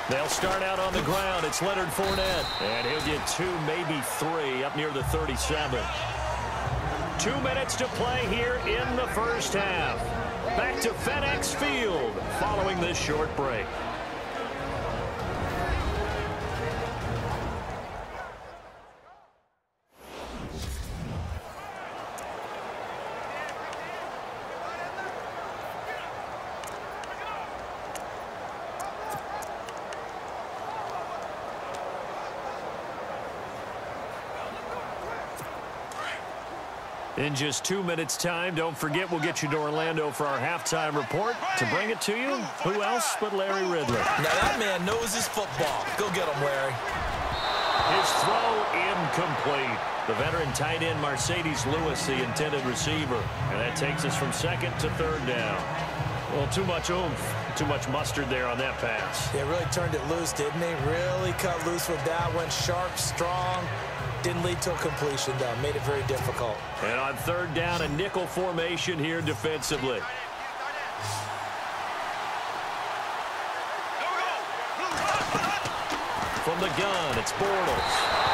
They'll start out on the ground. It's Leonard Fournette. And he'll get 2, maybe 3 up near the 37. 2 minutes to play here in the first half. Back to FedEx Field following this short break. In just 2 minutes' time, don't forget we'll get you to Orlando for our halftime report. To bring it to you, who else but Larry Ridley? Now that man knows his football. Go get him, Larry. His throw incomplete. The veteran tight end Mercedes Lewis, the intended receiver. And that takes us from second to third down. Well, too much oomph, too much mustard there on that pass. Yeah, really turned it loose, didn't he? Really cut loose with that one. Sharp, strong. Didn't lead to a completion, though. Made it very difficult. And on third down, a nickel formation here defensively. From the gun, it's Bortles.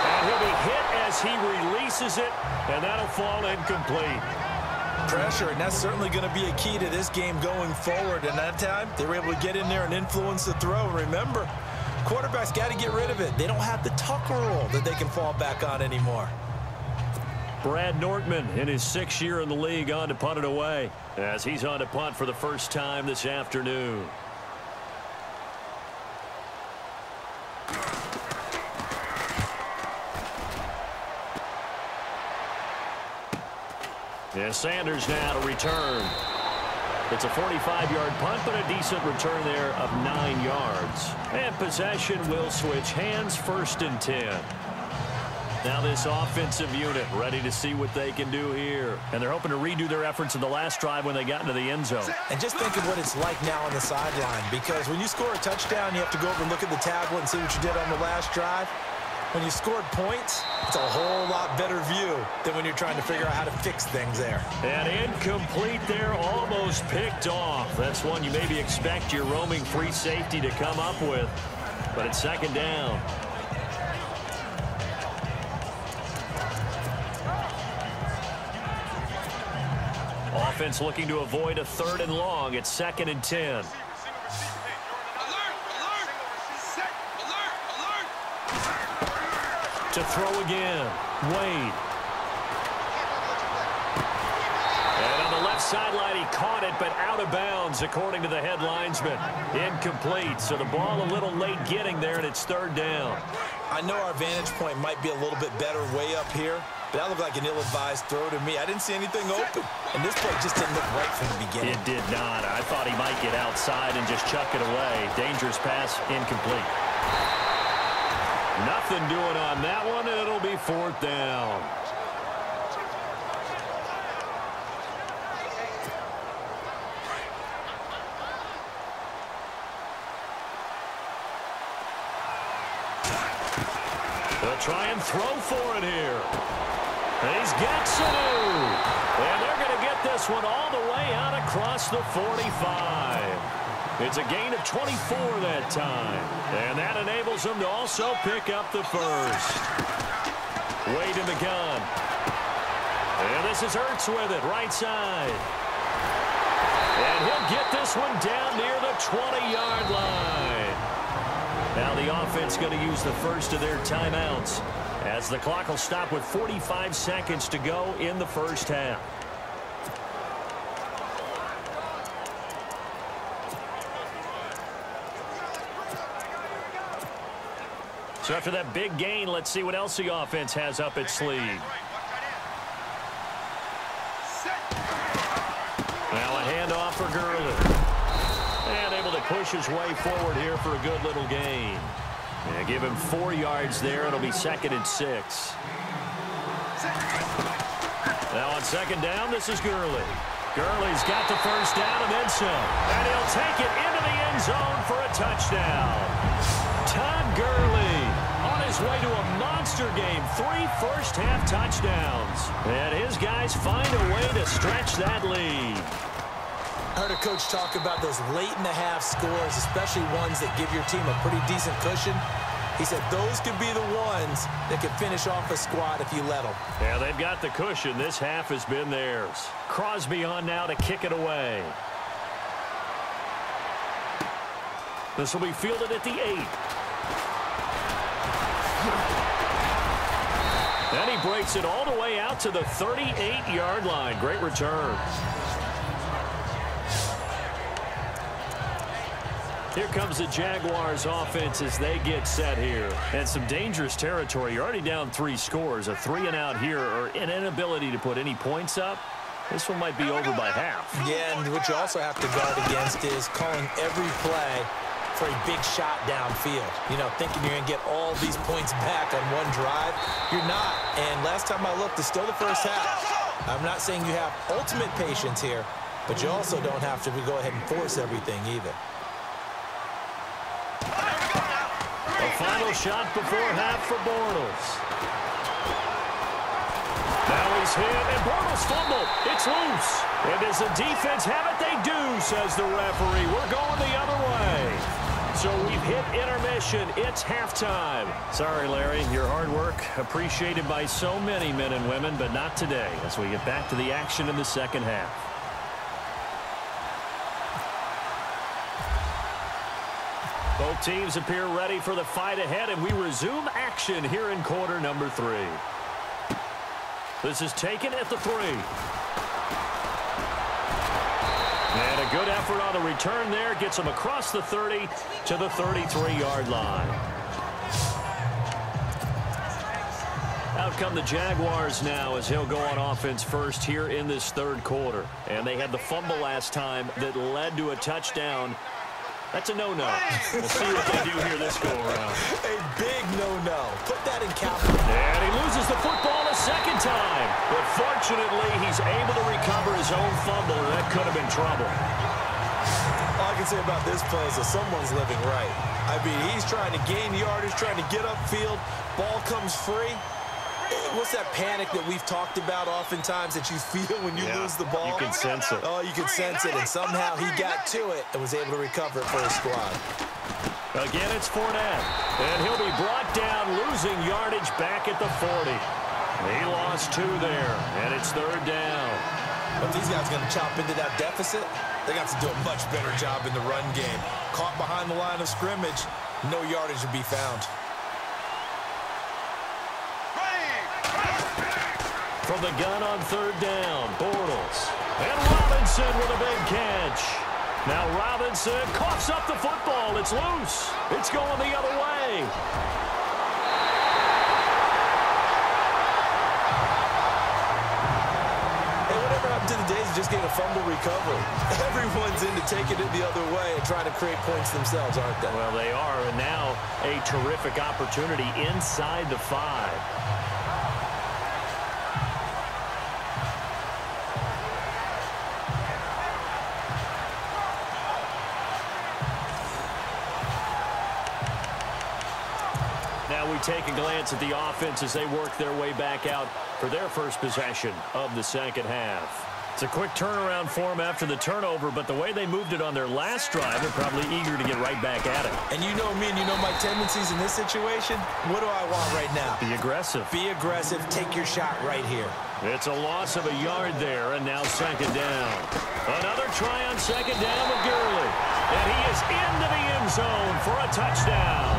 And he'll be hit as he releases it, and that'll fall incomplete. Pressure, and that's certainly going to be a key to this game going forward. And that time, they were able to get in there and influence the throw. Remember, quarterbacks got to get rid of it. They don't have the Tucker rule that they can fall back on anymore. Brad Nortman in his 6th year in the league on to punt it away as he's on to punt for the first time this afternoon. Yeah, Sanders now to return. It's a 45-yard punt, but a decent return there of 9 yards. And possession will switch hands, 1st and 10. Now this offensive unit ready to see what they can do here. And they're hoping to redo their efforts in the last drive when they got into the end zone. And just think of what it's like now on the sideline, because when you score a touchdown, you have to go over and look at the tablet and see what you did on the last drive. When you scored points, it's a whole lot better view than when you're trying to figure out how to fix things there. And incomplete there, almost picked off. That's one you maybe expect your roaming free safety to come up with. But it's 2nd down. Offense looking to avoid a 3rd and long. It's 2nd and 10. Alert! Alert! Set! Alert! Alert! To throw again. Wade. And on the left sideline, he caught it, but out of bounds, according to the head linesman. Incomplete, so the ball a little late getting there, and it's 3rd down. I know our vantage point might be a little bit better way up here, but that looked like an ill-advised throw to me. I didn't see anything open, and this play just didn't look right from the beginning. It did not. I thought he might get outside and just chuck it away. Dangerous pass, incomplete. Nothing doing on that one, and it'll be 4th down. They'll try and throw for it here. He's got Sanu. And they're going to get this one all the way out across the 45. It's a gain of 24 that time. And that enables them to also pick up the first. Wade in the gun. And this is Ertz with it, right side. And he'll get this one down near the 20-yard line. Now the offense going to use the first of their timeouts, as the clock will stop with 45 seconds to go in the first half. So after that big gain, let's see what else the offense has up its sleeve. Now a handoff for Gurley. And able to push his way forward here for a good little gain. And give him 4 yards there. It'll be 2nd and 6. Now on 2nd down, this is Gurley. Gurley's got the first down and then some. And he'll take it into the end zone for a touchdown. Todd Gurley on his way to a monster game. 3 first-half touchdowns. And his guys find a way to stretch that lead. I heard a coach talk about those late-in-the-half scores, especially ones that give your team a pretty decent cushion. He said those could be the ones that could finish off a squad if you let them. Yeah, they've got the cushion. This half has been theirs. Crosby on now to kick it away. This will be fielded at the 8. Then he breaks it all the way out to the 38-yard line. Great return. Here comes the Jaguars offense as they get set here. And some dangerous territory. You're already down 3 scores. A 3-and-out here, or an inability to put any points up. This one might be over by half. Yeah, and what you also have to guard against is calling every play for a big shot downfield. You know, thinking you're going to get all these points back on one drive. You're not. And last time I looked, it's still the first half. I'm not saying you have ultimate patience here, but you also don't have to go ahead and force everything either. A final shot before half for Bortles. Now he's hit, and Bortles fumbled. It's loose. And does the defense have it? They do, says the referee. We're going the other way. So we've hit intermission. It's halftime. Sorry, Larry, your hard work appreciated by so many men and women, but not today as we get back to the action in the second half. Both teams appear ready for the fight ahead, and we resume action here in quarter number 3. This is taken at the 3. And a good effort on the return there. Gets him across the 30 to the 33-yard line. Out come the Jaguars now as he'll go on offense first here in this third quarter. And they had the fumble last time that led to a touchdown. That's a no-no. We'll see what they do here this go-around. A big no-no. Put that in capital. And he loses the football a second time. But fortunately, he's able to recover his own fumble, and that could have been trouble. All I can say about this play is that someone's living right. I mean, he's trying to gain yardage, trying to get upfield. Ball comes free. What's that panic that we've talked about oftentimes that you feel when you lose the ball? You can sense it. Oh, you can sense it, and somehow he got to it and was able to recover it for his squad. Again, it's Fournette, and he'll be brought down, losing yardage back at the 40. He lost 2 there, and it's 3rd down. If these guys are going to chop into that deficit, they got to do a much better job in the run game. Caught behind the line of scrimmage, no yardage to be found. From the gun on third down, Bortles. And Robinson with a big catch. Now Robinson coughs up the football. It's loose. It's going the other way. To the days of just getting a fumble recovery. Everyone's into taking it the other way and trying to create points themselves, aren't they? Well, they are, and now a terrific opportunity inside the 5. Now we take a glance at the offense as they work their way back out for their first possession of the second half. It's a quick turnaround for them after the turnover, but the way they moved it on their last drive, they're probably eager to get right back at it. And you know me and you know my tendencies in this situation. What do I want right now? Be aggressive. Be aggressive. Take your shot right here. It's a loss of a yard there, and now second down. Another try on second down with Gurley. And he is into the end zone for a touchdown.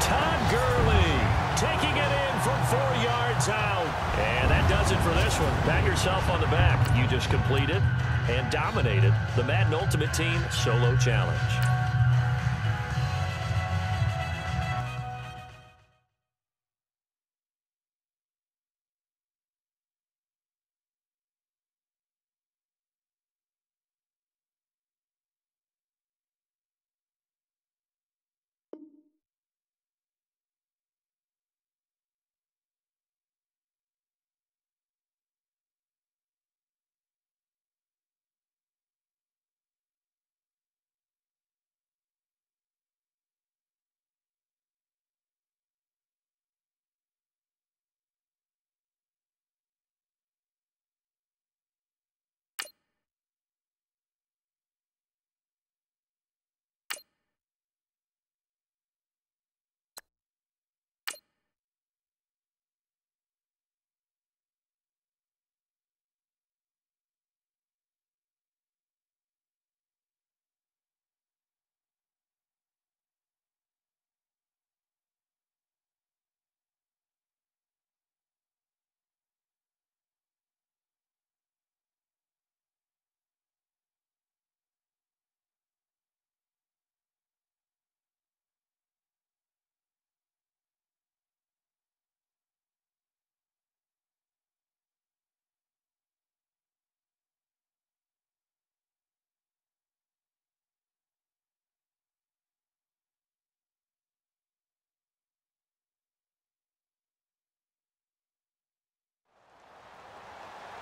Todd Gurley taking it in from 4 yards out. And that does it for this one. Pat yourself on the back. You just completed and dominated the Madden Ultimate Team Solo Challenge.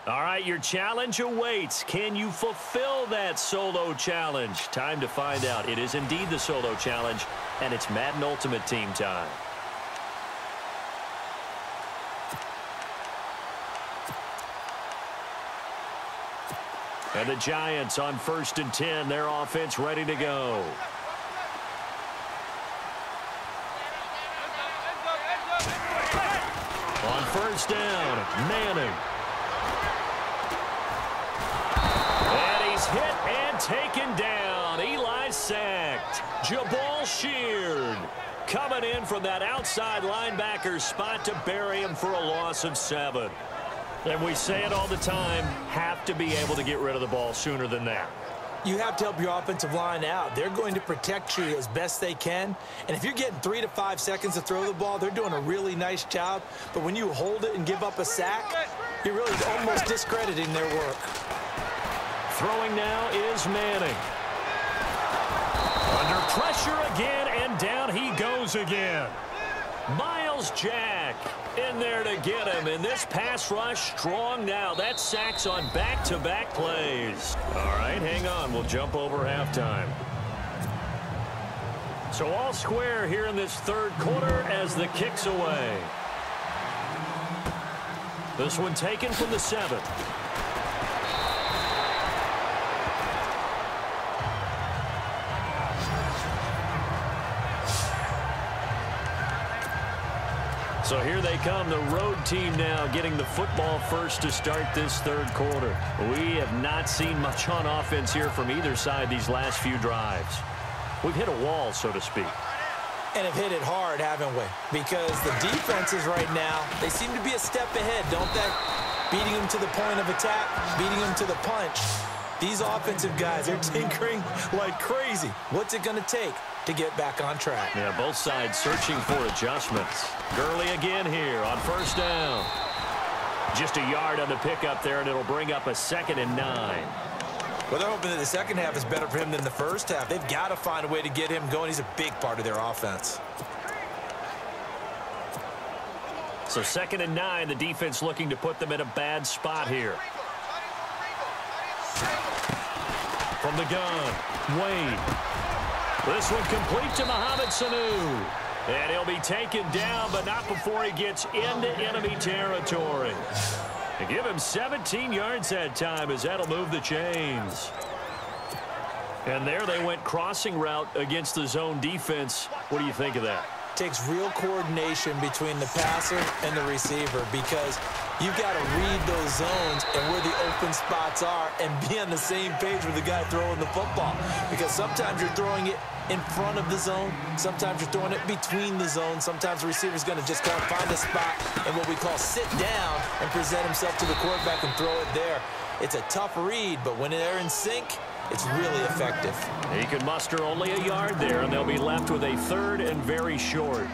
All right, your challenge awaits. Can you fulfill that solo challenge? Time to find out. It is indeed the solo challenge, and it's Madden Ultimate Team time. And the Giants on 1st and 10, their offense ready to go. On 1st down, Manning. Hit and taken down. Eli sacked. Jabal Sheard coming in from that outside linebacker spot to bury him for a loss of 7. And we say it all the time, have to be able to get rid of the ball sooner than that. You have to help your offensive line out. They're going to protect you as best they can. And if you're getting 3 to 5 seconds to throw the ball, they're doing a really nice job. But when you hold it and give up a sack, you're really almost discrediting their work. Throwing now is Manning. Under pressure again, and down he goes again. Miles Jack in there to get him, and this pass rush strong now. That's sacks on back-to-back plays. All right, hang on. We'll jump over halftime. So all square here in this third quarter as the kick's away. This one taken from the 7. So here they come, the road team now getting the football first to start this third quarter. We have not seen much on offense here from either side these last few drives. We've hit a wall, so to speak. And have hit it hard, haven't we? Because the defenses right now, they seem to be a step ahead, don't they? Beating them to the point of attack, beating them to the punch. These offensive guys are tinkering like crazy. What's it going to take to get back on track? Yeah, both sides searching for adjustments. Gurley again here on first down. Just a yard on the pickup there, and it'll bring up a 2nd and 9. Well, they're hoping that the second half is better for him than the first half. They've got to find a way to get him going. He's a big part of their offense. So 2nd and 9, the defense looking to put them in a bad spot here. From the gun, Wade. This one complete to Mohamed Sanu. And he'll be taken down, but not before he gets into enemy territory. And give him 17 yards that time, as that'll move the chains. And there they went crossing route against the zone defense. What do you think of that? Takes real coordination between the passer and the receiver, because you've got to read those zones and where the open spots are and be on the same page with the guy throwing the football. Because sometimes you're throwing it in front of the zone. Sometimes you're throwing it between the zones. Sometimes the receiver's going to just kind of find a spot and what we call sit down and present himself to the quarterback and throw it there. It's a tough read, but when they're in sync, it's really effective. He can muster only a yard there, and they'll be left with a 3rd and very short.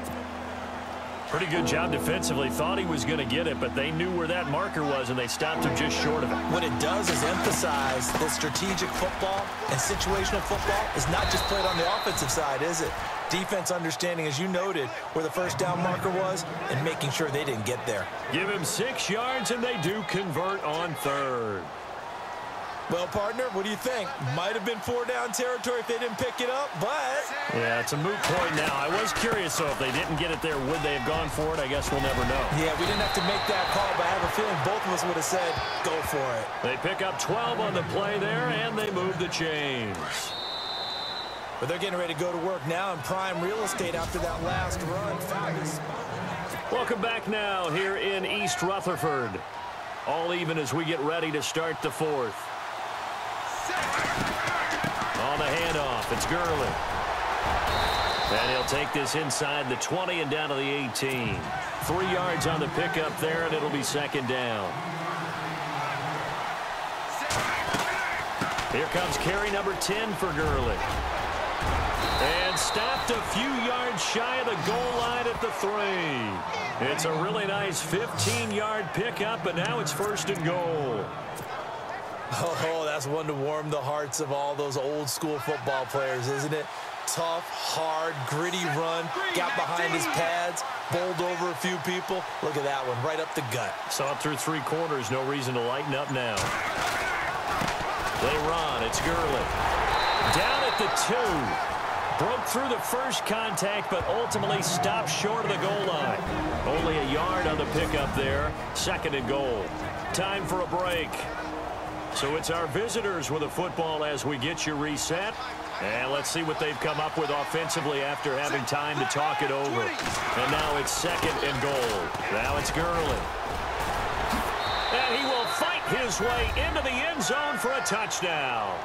Pretty good job defensively. Thought he was going to get it, but they knew where that marker was, and they stopped him just short of it. What it does is emphasize that strategic football and situational football is not just played on the offensive side, is it? Defense understanding, as you noted, where the first down marker was and making sure they didn't get there. Give him 6 yards, and they do convert on 3rd. Well, partner, what do you think? Might have been 4-down territory if they didn't pick it up, but... Yeah, it's a moot point now. I was curious, so if they didn't get it there, would they have gone for it? I guess we'll never know. Yeah, we didn't have to make that call, but I have a feeling both of us would have said, go for it. They pick up 12 on the play there, and they move the chains. But they're getting ready to go to work now in prime real estate after that last run. Welcome back now here in East Rutherford. All even as we get ready to start the 4th. On the handoff, it's Gurley. And he'll take this inside the 20 and down to the 18. 3 yards on the pickup there, and it'll be 2nd down. Here comes carry number 10 for Gurley. And stopped a few yards shy of the goal line at the 3. It's a really nice 15-yard pickup, and now it's 1st and goal. Oh, that's one to warm the hearts of all those old-school football players, isn't it? Tough, hard, gritty run, got behind his pads, bowled over a few people. Look at that one, right up the gut. Saw it through 3 quarters, no reason to lighten up now. They run, it's Gurley. Down at the 2. Broke through the first contact, but ultimately stopped short of the goal line. Only a yard on the pickup there, 2nd and goal. Time for a break. So it's our visitors with a football as we get you reset. And let's see what they've come up with offensively after having time to talk it over. And now it's 2nd and goal. Now it's Gurley. And he will fight his way into the end zone for a touchdown.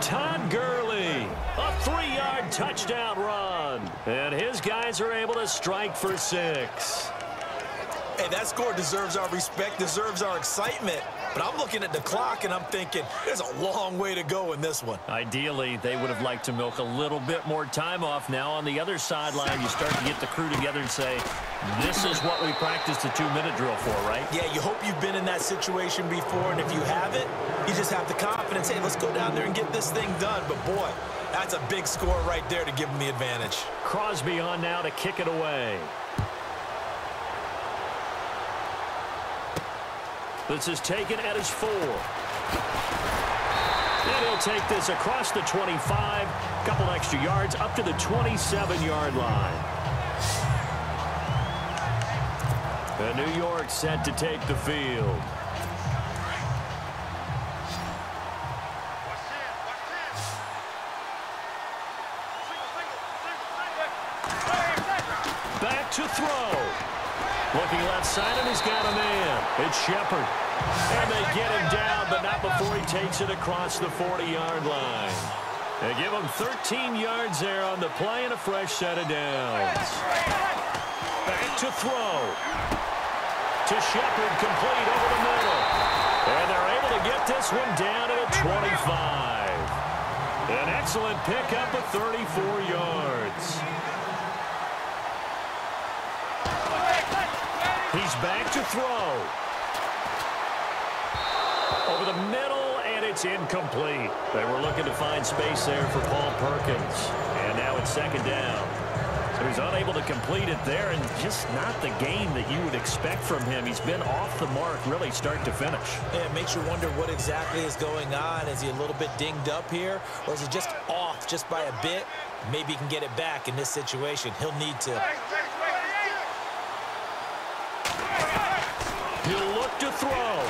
Todd Gurley, a 3-yard touchdown run. And his guys are able to strike for 6. Hey, that score deserves our respect, deserves our excitement. But I'm looking at the clock, and I'm thinking there's a long way to go in this one. Ideally, they would have liked to milk a little bit more time off. Now, on the other sideline, you start to get the crew together and say, this is what we practiced the 2-minute drill for, right? Yeah, you hope you've been in that situation before, and if you haven't, you just have the confidence, hey, let's go down there and get this thing done. But, boy, that's a big score right there to give them the advantage. Crosby on now to kick it away. This is taken at his 4. And he'll take this across the 25, couple extra yards up to the 27-yard line. And New York set to take the field. Back to throw. Looking left side, and he's got a man. It's Shepard. And they get him down, but not before he takes it across the 40-yard line. They give him 13 yards there on the play and a fresh set of downs. Back to throw. To Shepard, complete over the middle. And they're able to get this one down at a 25. An excellent pickup of 34 yards. He's back to throw. Over the middle, and it's incomplete. They were looking to find space there for Paul Perkins. And now it's second down. So he's unable to complete it there, and just not the game that you would expect from him. He's been off the mark really start to finish. Yeah, it makes you wonder what exactly is going on. Is he a little bit dinged up here, or is he just off just by a bit? Maybe he can get it back in this situation. He'll need to. He'll look to throw.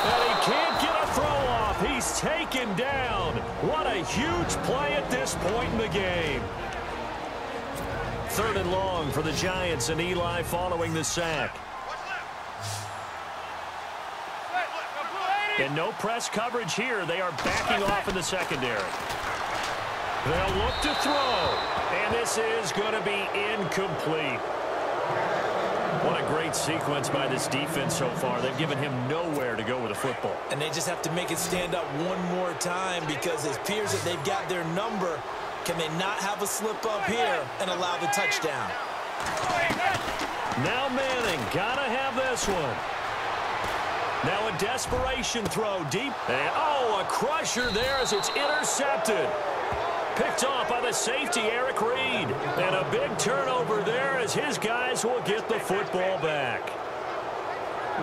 And he can't get a throw off. He's taken down. What a huge play at this point in the game. Third and long for the Giants, and Eli following the sack. And no press coverage here. They are backing off in the secondary. They'll look to throw. And this is going to be incomplete. What a great sequence by this defense so far. They've given him nowhere to go with the football. And they just have to make it stand up one more time, because it appears that they've got their number. Can they not have a slip up here and allow the touchdown? Now Manning, gotta have this one. Now a desperation throw deep. And, oh, a crusher there as it's intercepted. Picked off by the safety, Eric Reed. And a big turnover there as his guys will get the football back.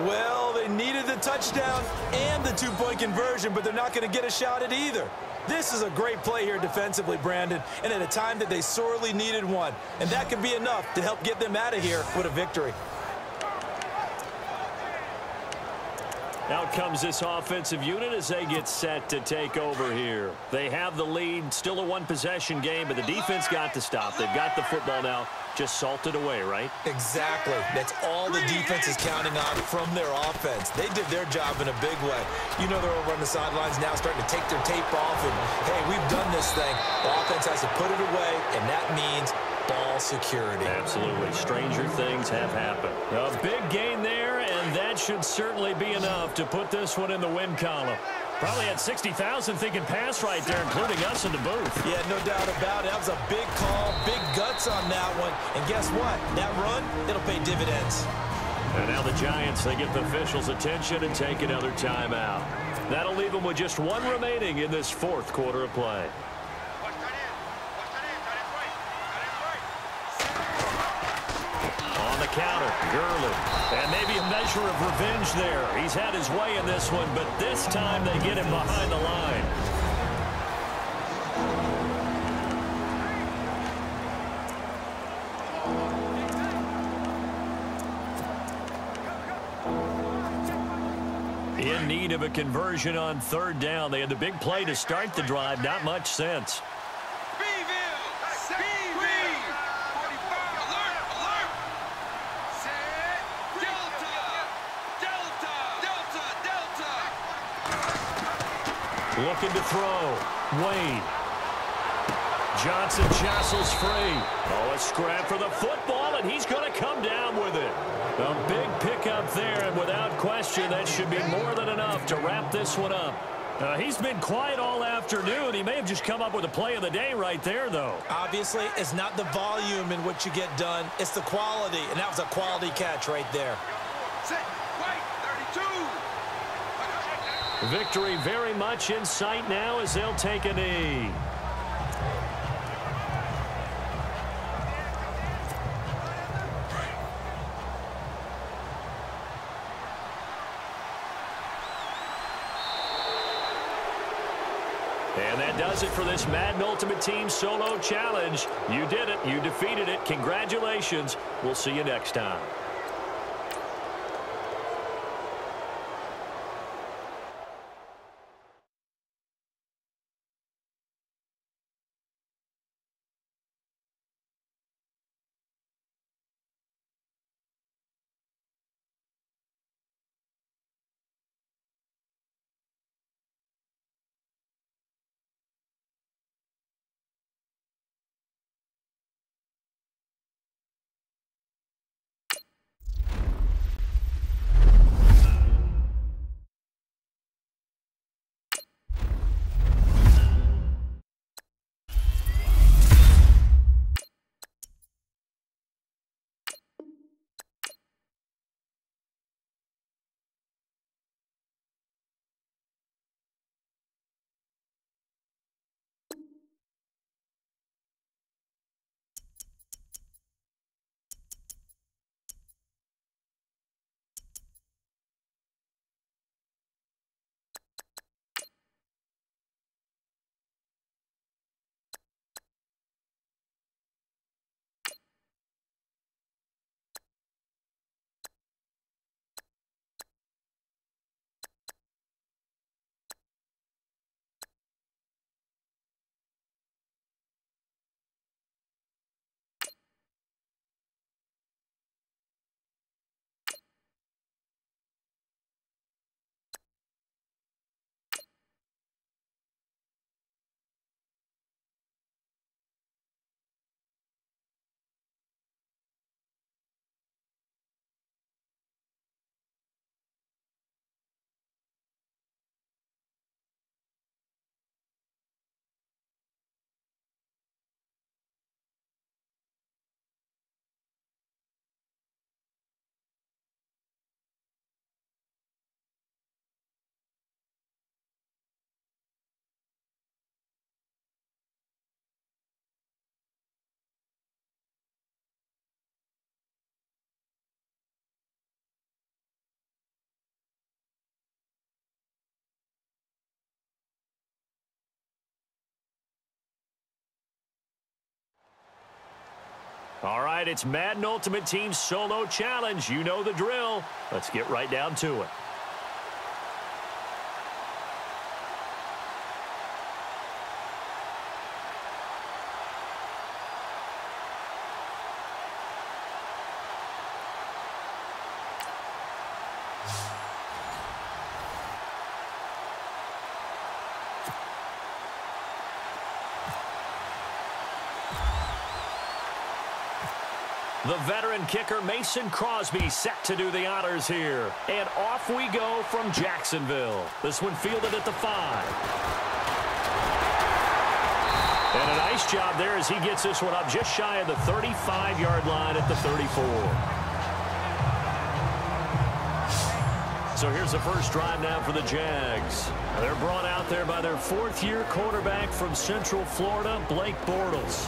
Well, they needed the touchdown and the two-point conversion, but they're not going to get a shot at either. This is a great play here defensively, Brandon, and at a time that they sorely needed one. And that could be enough to help get them out of here with a victory. Out comes this offensive unit as they get set to take over here. They have the lead, still a one-possession game, but the defense got to stop. They've got the football now, just salted away, right? Exactly. That's all the defense is counting on from their offense. They did their job in a big way. You know they're over on the sidelines now starting to take their tape off, and, hey, we've done this thing. The offense has to put it away, and that means ball security. Absolutely. Stranger things have happened. A big gain there, and that should certainly be enough to put this one in the win column. Probably had 60,000 thinking pass right there, including us in the booth. Yeah, no doubt about it. That was a big call, big guts on that one. And guess what? That run, it'll pay dividends. And now the Giants, they get the officials' attention and take another timeout. That'll leave them with just one remaining in this fourth quarter of play. On the counter, Gurley. And maybe a measure of revenge there. He's had his way in this one, but this time they get him behind the line. In need of a conversion on third down. They had the big play to start the drive. Not much sense. Looking to throw. Wade. Johnson jostles free. Oh, a scrap for the football, and he's going to come down with it. A big pickup there, and without question, that should be more than enough to wrap this one up. He's been quiet all afternoon. He may have just come up with a play of the day right there, though. Obviously, it's not the volume in which you get done. It's the quality, and that was a quality catch right there. Victory very much in sight now as they'll take a knee. And that does it for this Madden Ultimate Team Solo Challenge. You did it. You defeated it. Congratulations. We'll see you next time. All right, it's Madden Ultimate Team Solo Challenge. You know the drill. Let's get right down to it. The veteran kicker Mason Crosby set to do the honors here. And off we go from Jacksonville. This one fielded at the 5. And a nice job there as he gets this one up just shy of the 35-yard line at the 34. So here's the first drive now for the Jags. They're brought out there by their fourth-year quarterback from Central Florida, Blake Bortles.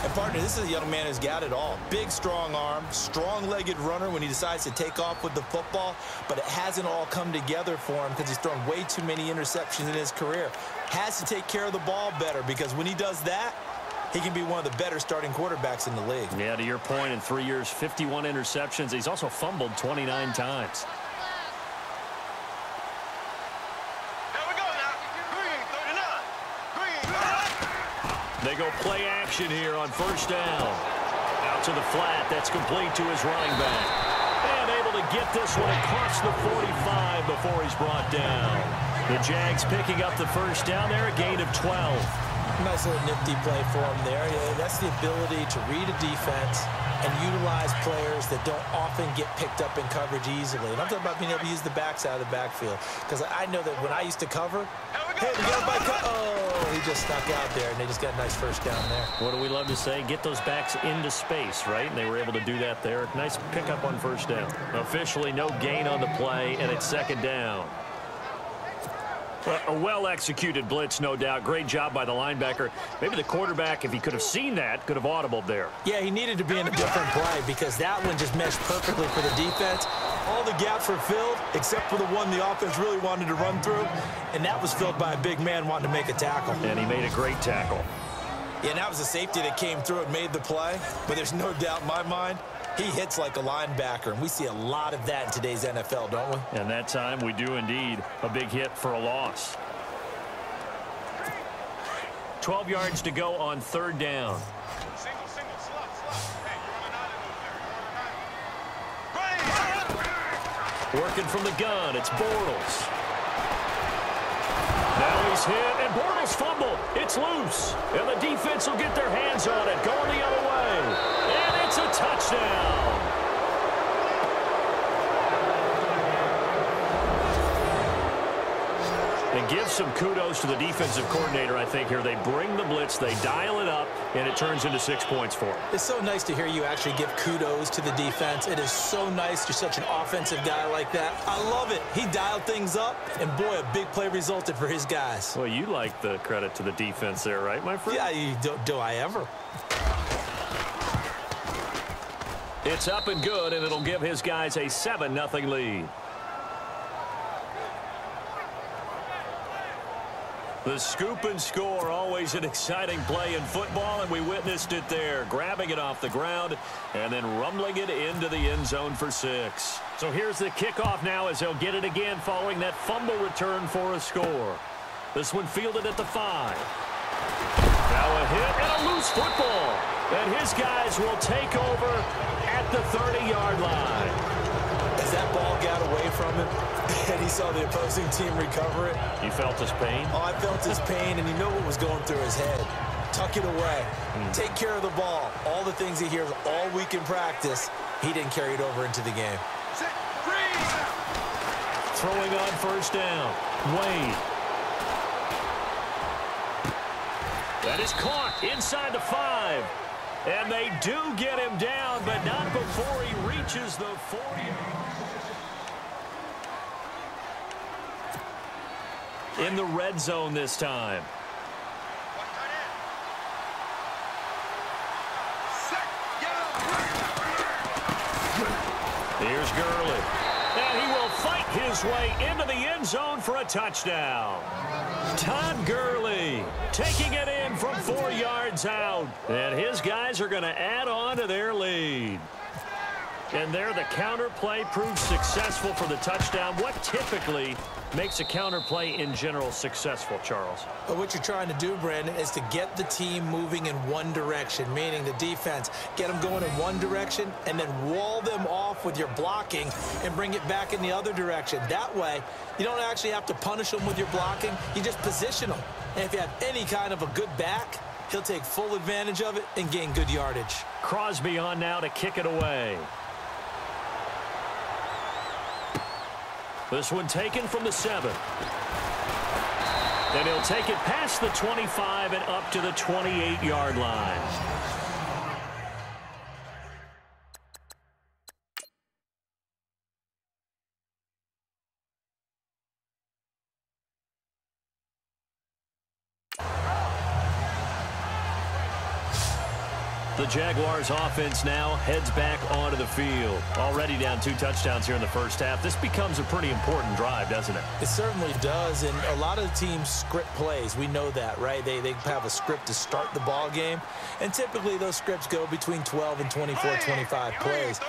And, partner, this is a young man who's got it all. Big, strong arm, strong-legged runner when he decides to take off with the football, but it hasn't all come together for him because he's thrown way too many interceptions in his career. Has to take care of the ball better because when he does that, he can be one of the better starting quarterbacks in the league. Yeah, to your point, in 3 years, 51 interceptions. He's also fumbled 29 times. They go play action here on first down. Out to the flat. That's complete to his running back. And able to get this one across the 45 before he's brought down. The Jags picking up the first down there, a gain of 12. Nice little nifty play for him there. Yeah, that's the ability to read a defense and utilize players that don't often get picked up in coverage easily. And I'm talking about being able to use the backside of the backfield. Because I know that when I used to cover, hey, we got a oh, he just snuck out there, and they just got a nice first down there. What do we love to say? Get those backs into space, right? And they were able to do that there. Nice pickup on first down. Officially no gain on the play, and it's second down. A well-executed blitz, no doubt. Great job by the linebacker. Maybe the quarterback, if he could have seen that, could have audibled there. Yeah, he needed to be in a different play because that one just meshed perfectly for the defense. All the gaps were filled except for the one the offense really wanted to run through, and that was filled by a big man wanting to make a tackle. And he made a great tackle. Yeah, and that was a safety that came through and made the play, but there's no doubt in my mind he hits like a linebacker, and we see a lot of that in today's NFL, don't we? And that time we do indeed. A big hit for a loss. 12 yards to go on third down. Single, slot. Hey, you're on an island over there. Working from the gun, it's Bortles. Now he's hit, and Bortles fumbled. It's loose, and the defense will get their hands on it, going the other way. And it's a touchdown. And give some kudos to the defensive coordinator, I think, here. They bring the blitz, they dial it up, and it turns into 6 points for them. It's so nice to hear you actually give kudos to the defense. It is so nice. You're such an offensive guy like that. I love it. He dialed things up, and, boy, a big play resulted for his guys. Well, you like the credit to the defense there, right, my friend? Yeah, do I ever? It's up and good, and it'll give his guys a 7-0 lead. The scoop and score, always an exciting play in football, and we witnessed it there. Grabbing it off the ground and then rumbling it into the end zone for 6. So here's the kickoff now as they'll get it again following that fumble return for a score. This one fielded at the 5. Now a hit and a loose football. And his guys will take over at the 30-yard line. As that ball got away from him and he saw the opposing team recover it. You felt his pain? Oh, I felt his pain, and you know what was going through his head. Tuck it away. Take care of the ball. All the things he hears all week in practice, he didn't carry it over into the game. Set, freeze! Throwing on first down. Wade. That is caught inside the 5. And they do get him down, but not before he reaches the 40. In the red zone this time. Here's Gurley. And he will fight his way into the end zone for a touchdown. Todd Gurley taking it in from 4 yards out. And his guys are going to add on to their lead. And there the counter play proves successful for the touchdown. What typically makes a counter play in general successful, Charles? But what you're trying to do, Brandon, is to get the team moving in one direction, meaning the defense, get them going in one direction and then wall them off with your blocking and bring it back in the other direction. That way, you don't actually have to punish them with your blocking. You just position them. And if you have any kind of a good back, he'll take full advantage of it and gain good yardage. Crosby on now to kick it away. This one taken from the 7. And he'll take it past the 25 and up to the 28-yard line. The Jaguars offense now heads back onto the field. Already down 2 touchdowns here in the first half. This becomes a pretty important drive, doesn't it? It certainly does, and a lot of the teams script plays. We know that, right? They have a script to start the ball game, and typically those scripts go between 12 and 24, 25 plays.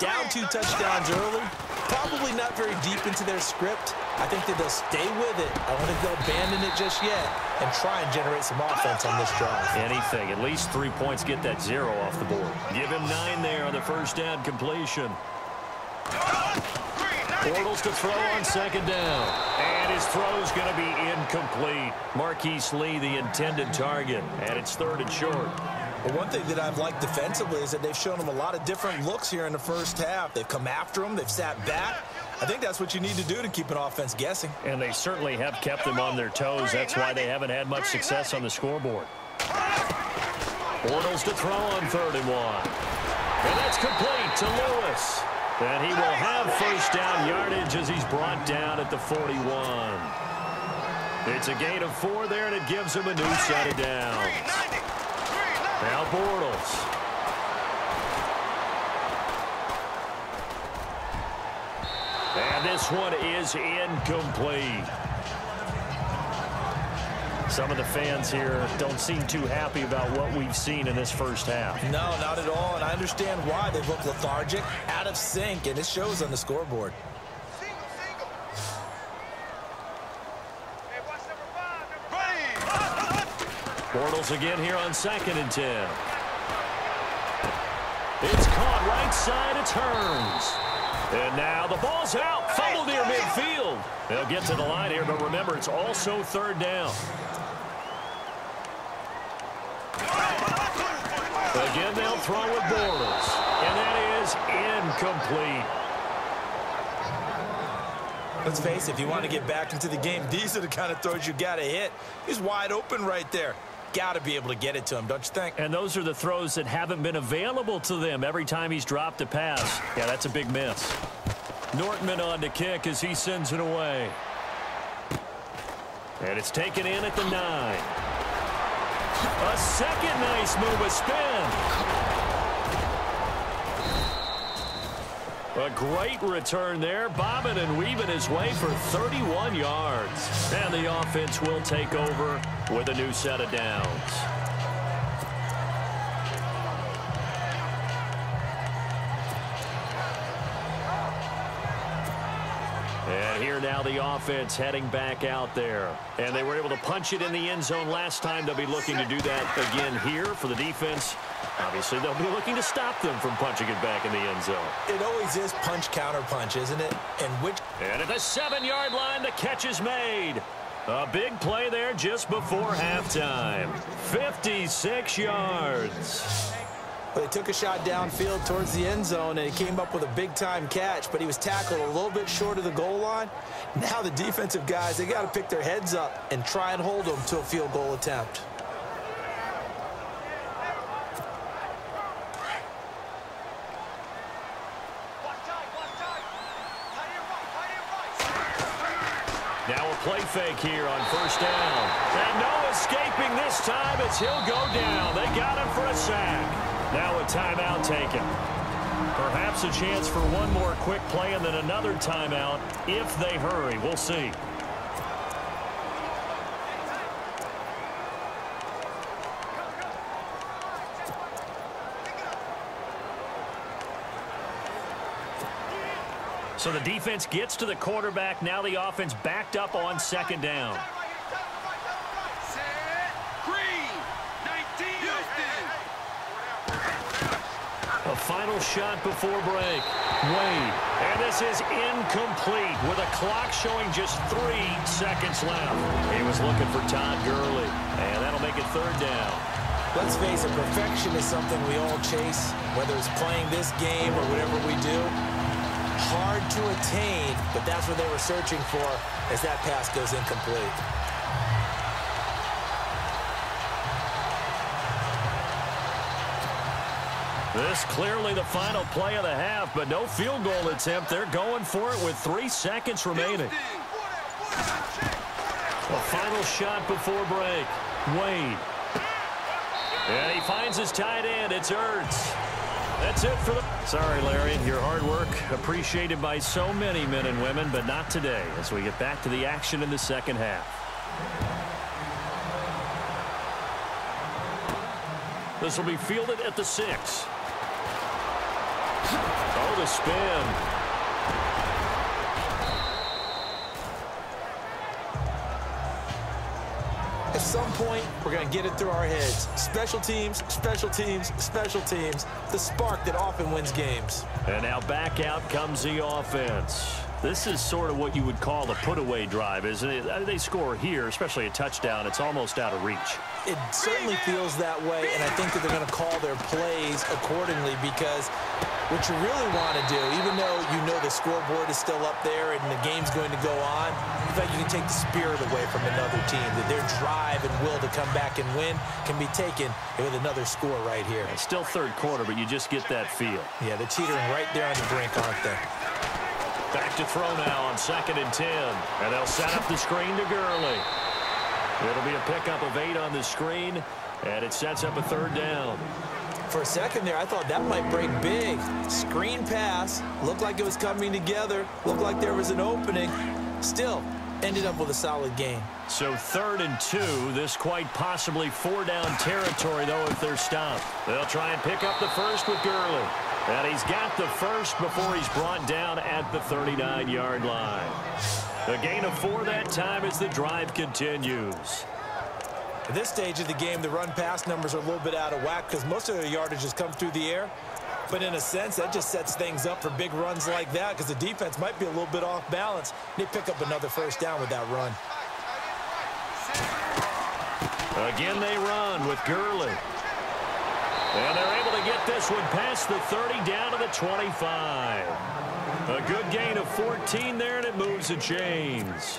Down 2 touchdowns early, probably not very deep into their script. I think that they'll stay with it. I don't think they'll abandon it just yet and try and generate some offense on this drive. Anything. At least 3 points, get that 0 off the board. Give him 9 there on the first down completion. Bortles to throw on second down. And his throw's going to be incomplete. Marquise Lee, the intended target. And it's 3rd and short. Well, one thing that I've liked defensively is that they've shown them a lot of different looks here in the first half. They've come after them. They've sat back. I think that's what you need to do to keep an offense guessing. And they certainly have kept them on their toes. That's why they haven't had much success on the scoreboard. Bortles to throw on 3rd and 1. And that's complete to Lewis. And he will have first down yardage as he's brought down at the 41. It's a gain of 4 there, and it gives him a new set of downs. Now Bortles. And this one is incomplete. Some of the fans here don't seem too happy about what we've seen in this first half. No, not at all, and I understand why. They look lethargic, out of sync, and it shows on the scoreboard. Bortles again here on 2nd and 10. It's caught right side, it turns. And now the ball's out, fumble near midfield. They'll get to the line here, but remember, it's also 3rd down. Again, they'll throw with Bortles. And that is incomplete. Let's face it, if you want to get back into the game, these are the kind of throws you got to hit. He's wide open right there. Got to be able to get it to him, don't you think? And those are the throws that haven't been available to them every time he's dropped a pass. Yeah, that's a big miss. Nortman on to kick as he sends it away. And it's taken in at the 9. A second nice move, a spin. A great return there, bobbing and weaving his way for 31 yards. And the offense will take over with a new set of downs. And here now the offense heading back out there. And they were able to punch it in the end zone last time. They'll be looking to do that again here for the defense. Obviously, they'll be looking to stop them from punching it back in the end zone. It always is punch, counter punch, isn't it? And at the 7-yard line, the catch is made. A big play there just before halftime. 56 yards. Well, they took a shot downfield towards the end zone, and he came up with a big-time catch, but he was tackled a little bit short of the goal line. Now the defensive guys, they got to pick their heads up and try and hold them to a field goal attempt. Now a play fake here on first down. And no escaping this time as he'll go down. They got him for a sack. Now a timeout taken. Perhaps a chance for one more quick play and then another timeout if they hurry. We'll see. So the defense gets to the quarterback. Now the offense backed up on second down. A final shot before break. Wade. And this is incomplete with a clock showing just 3 seconds left. He was looking for Todd Gurley. And that'll make it third down. Let's face it, perfection is something we all chase, whether it's playing this game or whatever we do. Hard to attain, but that's what they were searching for as that pass goes incomplete. This clearly the final play of the half, but no field goal attempt. They're going for it with 3 seconds remaining. A final shot before break. Wade. And he finds his tight end. It's Ertz. That's it for the... Sorry, Larry. Your hard work appreciated by so many men and women, but not today as we get back to the action in the second half. This will be fielded at the 6. Oh, the spin. At some point, we're going to get it through our heads. Special teams, special teams, special teams. The spark that often wins games. And now back out comes the offense. This is sort of what you would call a put-away drive, isn't it? They score here, especially a touchdown. It's almost out of reach. It certainly feels that way, and I think that they're going to call their plays accordingly because what you really want to do, even though you know the scoreboard is still up there and the game's going to go on, in fact, you can take the spirit away from another team, that their drive and will to come back and win can be taken with another score right here. It's still third quarter, but you just get that feel. Yeah, they're teetering right there on the brink, aren't they? Back to throw now on 2nd and 10. And they'll set up the screen to Gurley. It'll be a pickup of 8 on the screen, and it sets up a third down. For a second there, I thought that might break big. Screen pass. Looked like it was coming together. Looked like there was an opening. Still, ended up with a solid gain. So 3rd and 2. This quite possibly 4-down territory, though, if they're stopped. They'll try and pick up the first with Gurley. And he's got the first before he's brought down at the 39-yard line. A gain of 4 that time as the drive continues. At this stage of the game, the run-pass numbers are a little bit out of whack because most of their yardage has come through the air. But in a sense, that just sets things up for big runs like that because the defense might be a little bit off balance. They pick up another first down with that run. Again, they run with Gurley. And they're able to get this one past the 30 down to the 25. A good gain of 14 there, and it moves the chains.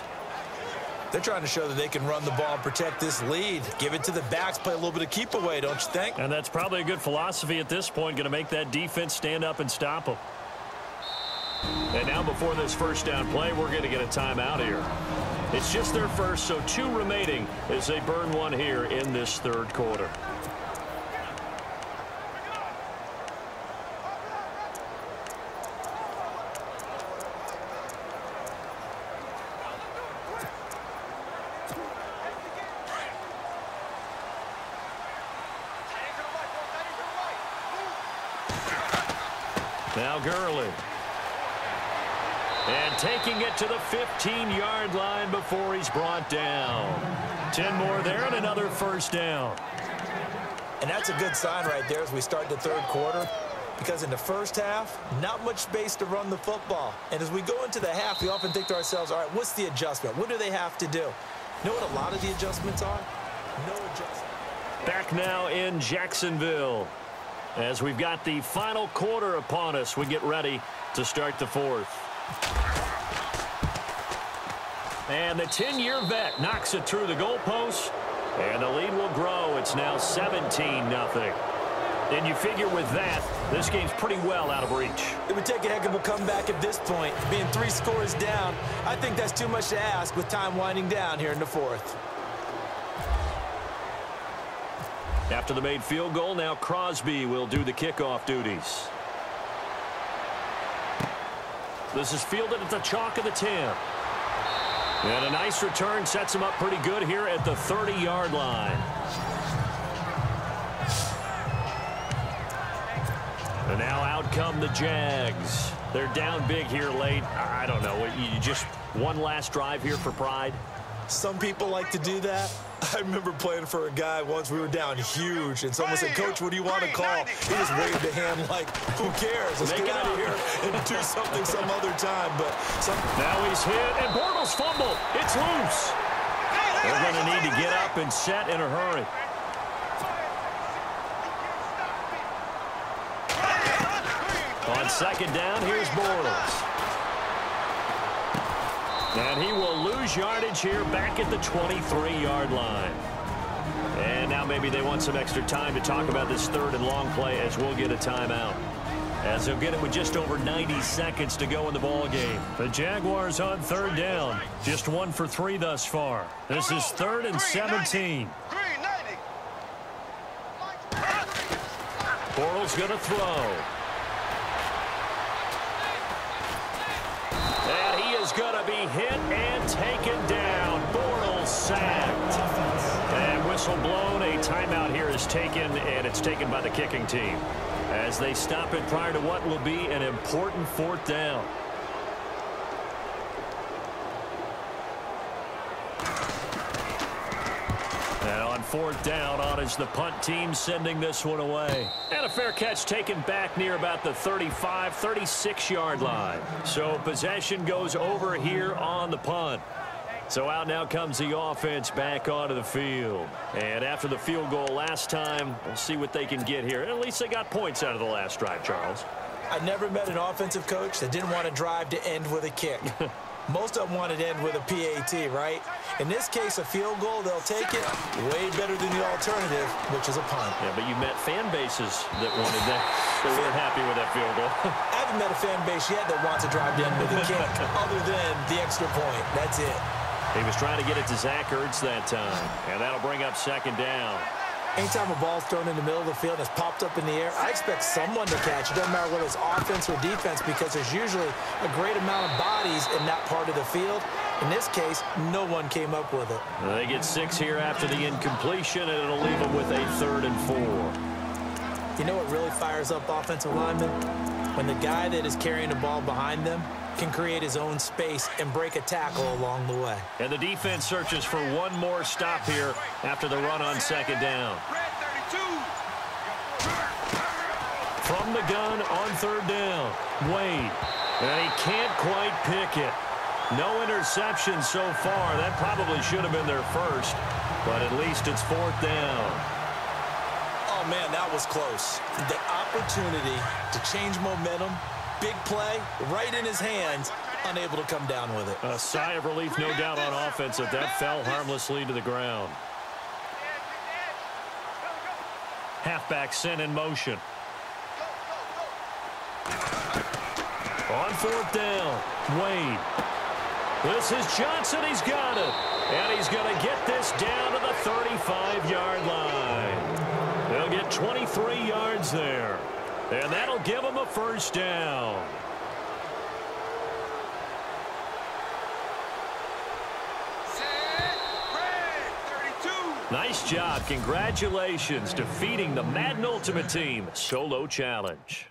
They're trying to show that they can run the ball and protect this lead. Give it to the backs, play a little bit of keep away, don't you think? And that's probably a good philosophy at this point, going to make that defense stand up and stop them. And now before this first down play, we're going to get a timeout here. It's just their first, so 2 remaining as they burn one here in this third quarter. Now Gurley. And taking it to the 15-yard line before he's brought down. 10 more there and another first down. And that's a good sign right there as we start the third quarter. Because in the first half, not much space to run the football. And as we go into the half, we often think to ourselves, all right, what's the adjustment? What do they have to do? You know what a lot of the adjustments are? No adjustment. Back now in Jacksonville. As we've got the final quarter upon us, we get ready to start the fourth. And the 10-year vet knocks it through the goalpost, and the lead will grow. It's now 17-0. And you figure with that, this game's pretty well out of reach. It would take a heck of a comeback at this point. Being 3 scores down, I think that's too much to ask with time winding down here in the fourth. After the made field goal, now Crosby will do the kickoff duties. This is fielded at the chalk of the 10. And a nice return sets him up pretty good here at the 30-yard line. And now out come the Jags. They're down big here late. I don't know. You just one last drive here for pride? Some people like to do that. I remember playing for a guy once. We were down huge, and someone said, "Coach, what do you want to call?" He just waved a hand like, who cares? Let's get out of here and do something some other time. But now he's hit, and Bortles fumble. It's loose. They're going to need to get up and set in a hurry. On second down, here's Bortles. And he will lose yardage here back at the 23-yard line. And now maybe they want some extra time to talk about this third and long play as we'll get a timeout. As they'll get it with just over 90 seconds to go in the ball game. The Jaguars on third down. Just 1 for 3 thus far. This is 3rd and 17. Bortles going to throw. And he is going to be hit and taken down. Bortles sacked. And whistle blown. A timeout here is taken, and it's taken by the kicking team as they stop it prior to what will be an important 4th down. And on 4th down, on is the punt team sending this one away. And a fair catch taken back near about the 35, 36-yard line. So possession goes over here on the punt. So out now comes the offense back onto the field. And after the field goal last time, we'll see what they can get here. At least they got points out of the last drive, Charles. I never met an offensive coach that didn't want to drive to end with a kick. Most of them wanted to end with a PAT, right? In this case, a field goal, they'll take it way better than the alternative, which is a punt. Yeah, but you met fan bases that wanted that. They weren't happy with that field goal. I haven't met a fan base yet that wants to drive to end with a kick, other than the extra point. That's it. He was trying to get it to Zach Ertz that time, and that'll bring up second down. Anytime a ball's thrown in the middle of the field and it's popped up in the air, I expect someone to catch it. Doesn't matter whether it's offense or defense, because there's usually a great amount of bodies in that part of the field. In this case, no one came up with it. They get 6 here after the incompletion, and it'll leave them with a 3rd and 4. You know what really fires up offensive linemen? When the guy that is carrying the ball behind them can create his own space and break a tackle along the way. And the defense searches for one more stop here after the run on second down. From the gun on 3rd down, Wade. And he can't quite pick it. No interception so far. That probably should have been their first, but at least it's 4th down. Oh, man, that was close. The opportunity to change momentum, big play, right in his hands, unable to come down with it. A sigh of relief, no doubt, on offense that fell harmlessly to the ground. Halfback sent in motion. On 4th down, Wade. This is Johnson. He's got it. And he's going to get this down to the 35-yard line. They'll get 23 yards there. And that'll give him a 1st down. Nice job. Congratulations, defeating the Madden Ultimate Team Solo Challenge.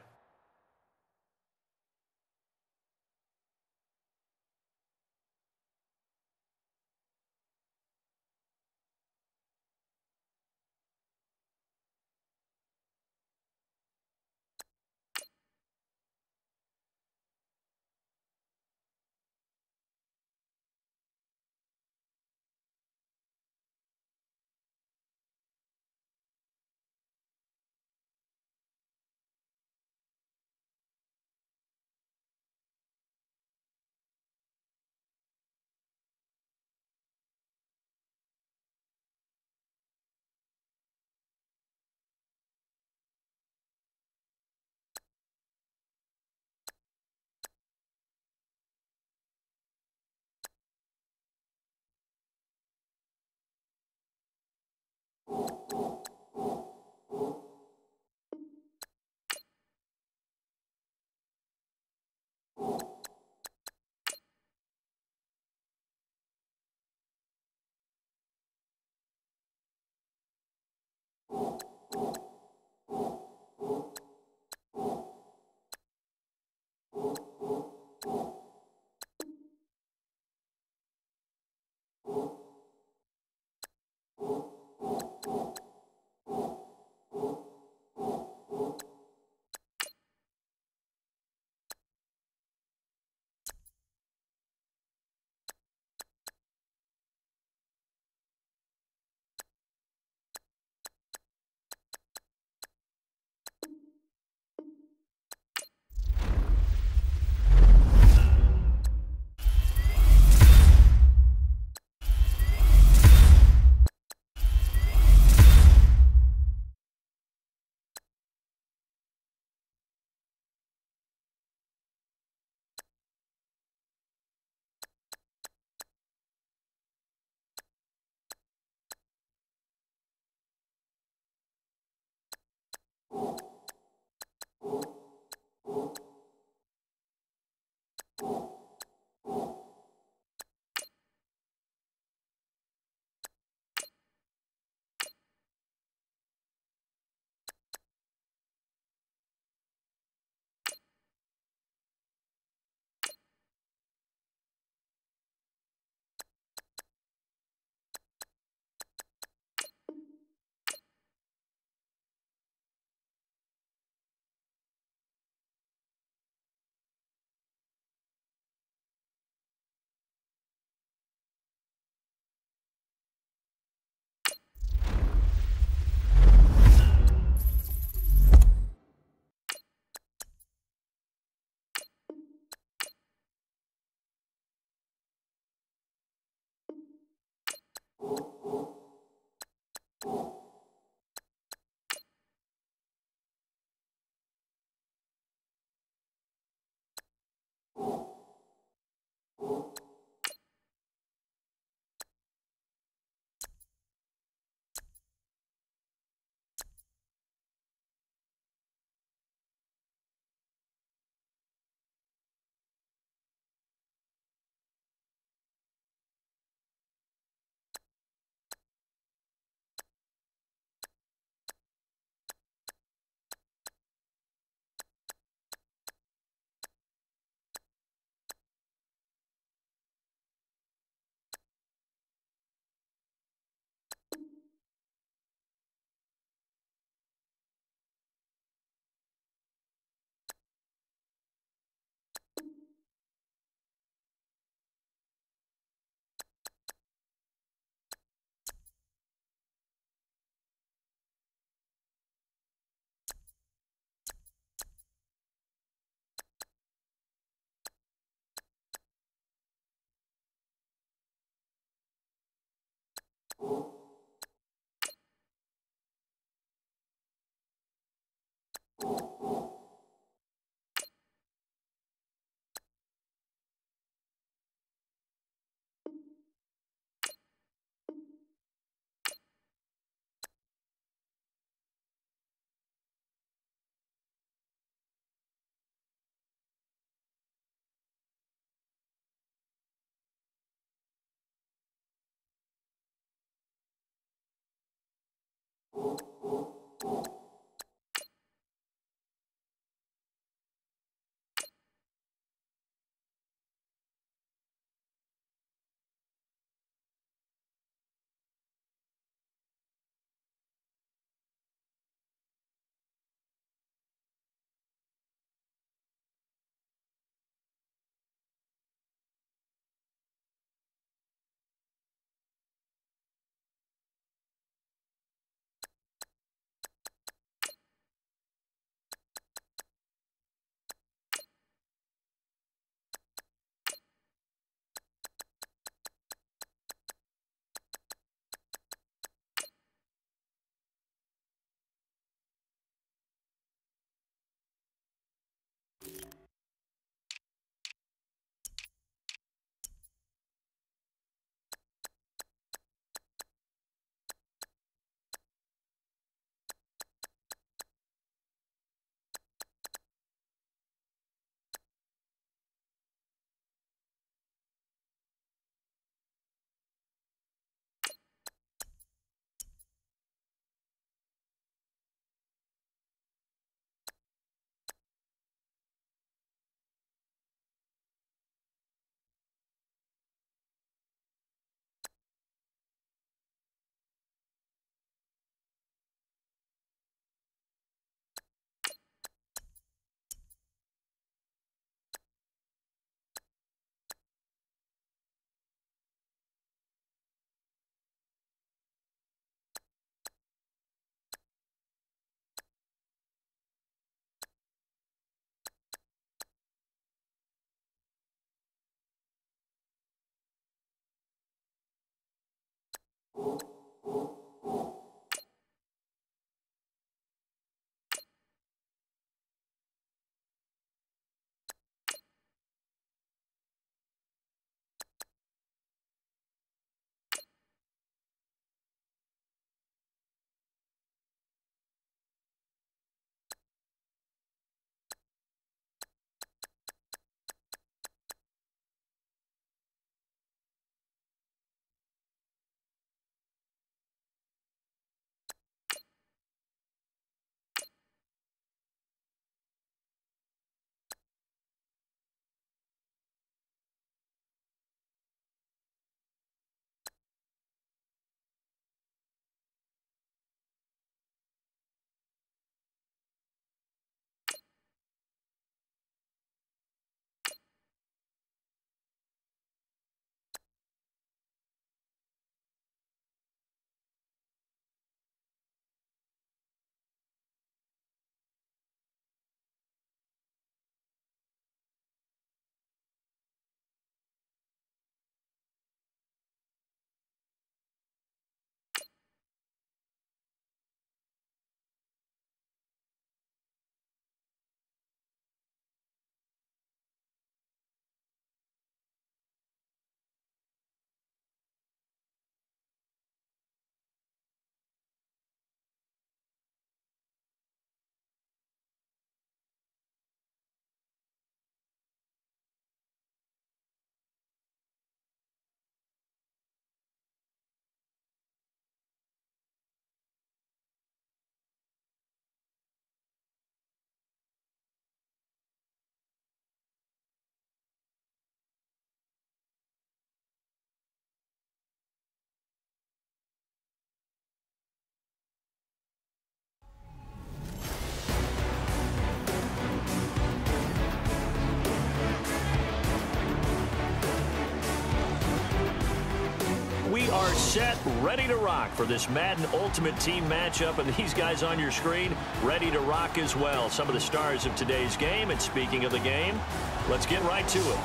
We are set, ready to rock for this Madden Ultimate Team matchup, and these guys on your screen ready to rock as well. Some of the stars of today's game, and speaking of the game, let's get right to it.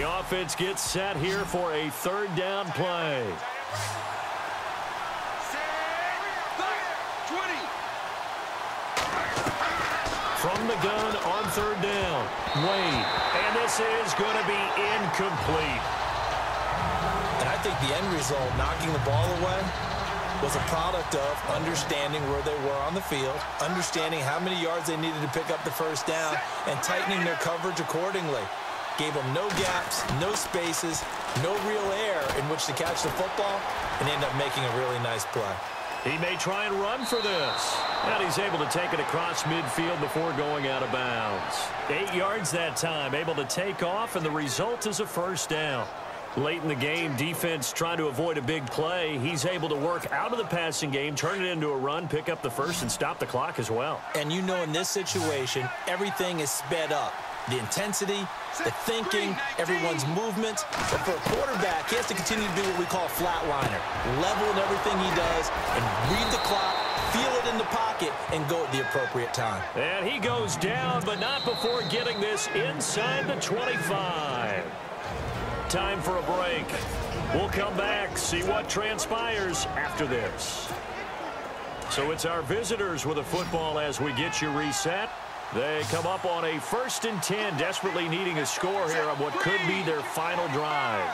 The offense gets set here for a third down play. From the gun on third down, Wade. And this is going to be incomplete. And I think the end result, knocking the ball away, was a product of understanding where they were on the field, understanding how many yards they needed to pick up the first down, and tightening their coverage accordingly. Gave them no gaps, no spaces, no real air in which to catch the football, and ended up making a really nice play. He may try and run for this. And he's able to take it across midfield before going out of bounds. 8 yards that time, able to take off, and the result is a first down. Late in the game, defense trying to avoid a big play. He's able to work out of the passing game, turn it into a run, pick up the first, and stop the clock as well. And you know in this situation, everything is sped up. The intensity, the thinking, everyone's movement. But for a quarterback, he has to continue to do what we call a flatliner. Level in everything he does and read the clock, feel it in the pocket, and go at the appropriate time. And he goes down, but not before getting this inside the 25. Time for a break. We'll come back, see what transpires after this. So it's our visitors with a football as we get you reset. They come up on a 1st and 10, desperately needing a score here on what could be their final drive.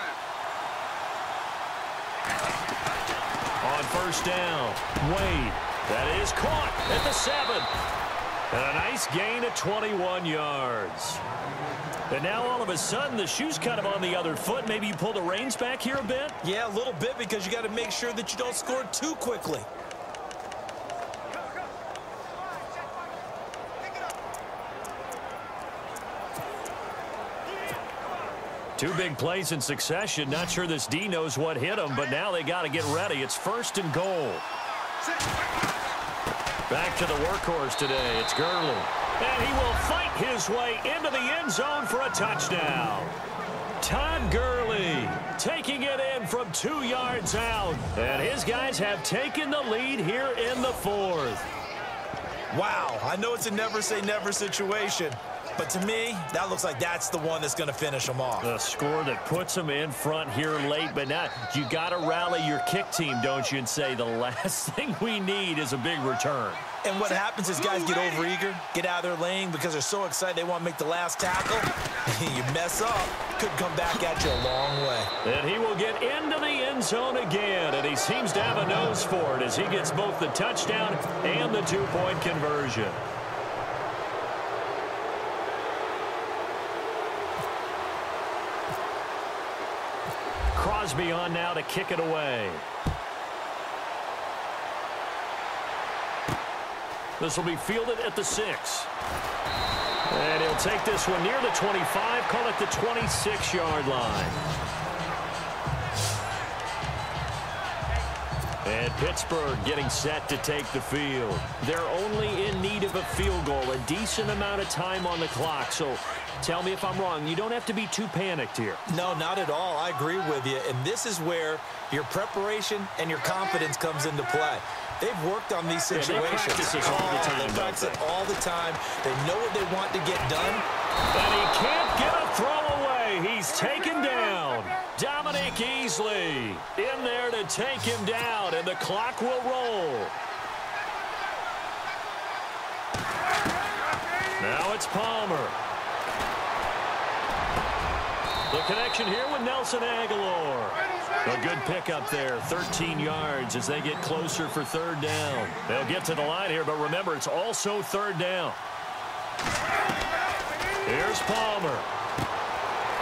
On first down, Wade. That is caught at the 7. And a nice gain of 21 yards. And now all of a sudden the shoe's kind of on the other foot. Maybe you pull the reins back here a bit? Yeah, a little bit, because you got to make sure that you don't score too quickly. Two big plays in succession. Not sure this D knows what hit him, but now they got to get ready. It's 1st and goal. Back to the workhorse today. It's Gurley. And he will fight his way into the end zone for a touchdown. Todd Gurley taking it in from 2 yards out. And his guys have taken the lead here in the 4th. Wow, I know it's a never-say-never situation, but to me, that looks like that's the one that's going to finish them off. A score that puts them in front here late, but now you got to rally your kick team, don't you, and say the last thing we need is a big return. And what happens is guys get overeager, get out of their lane because they're so excited they want to make the last tackle. You mess up, could come back at you a long way. And he will get into the end zone again, and he seems to have a nose for it as he gets both the touchdown and the 2-point conversion. Crosby on now to kick it away. This will be fielded at the 6. And he'll take this one near the 25, call it the 26-yard line. And Pittsburgh getting set to take the field. They're only in need of a field goal, a decent amount of time on the clock. So tell me if I'm wrong. You don't have to be too panicked here. No, not at all. I agree with you. And this is where your preparation and your confidence comes into play. They've worked on these situations. They practice this all the time. They practice it all the time. They know what they want to get done. And he can't get a throw away. He's taken down. Dominic Easley in there to take him down, and the clock will roll. Now it's Palmer. The connection here with Nelson Aguilar. A good pickup there, 13 yards as they get closer for third down. They'll get to the line here, but remember, it's also third down. Here's Palmer.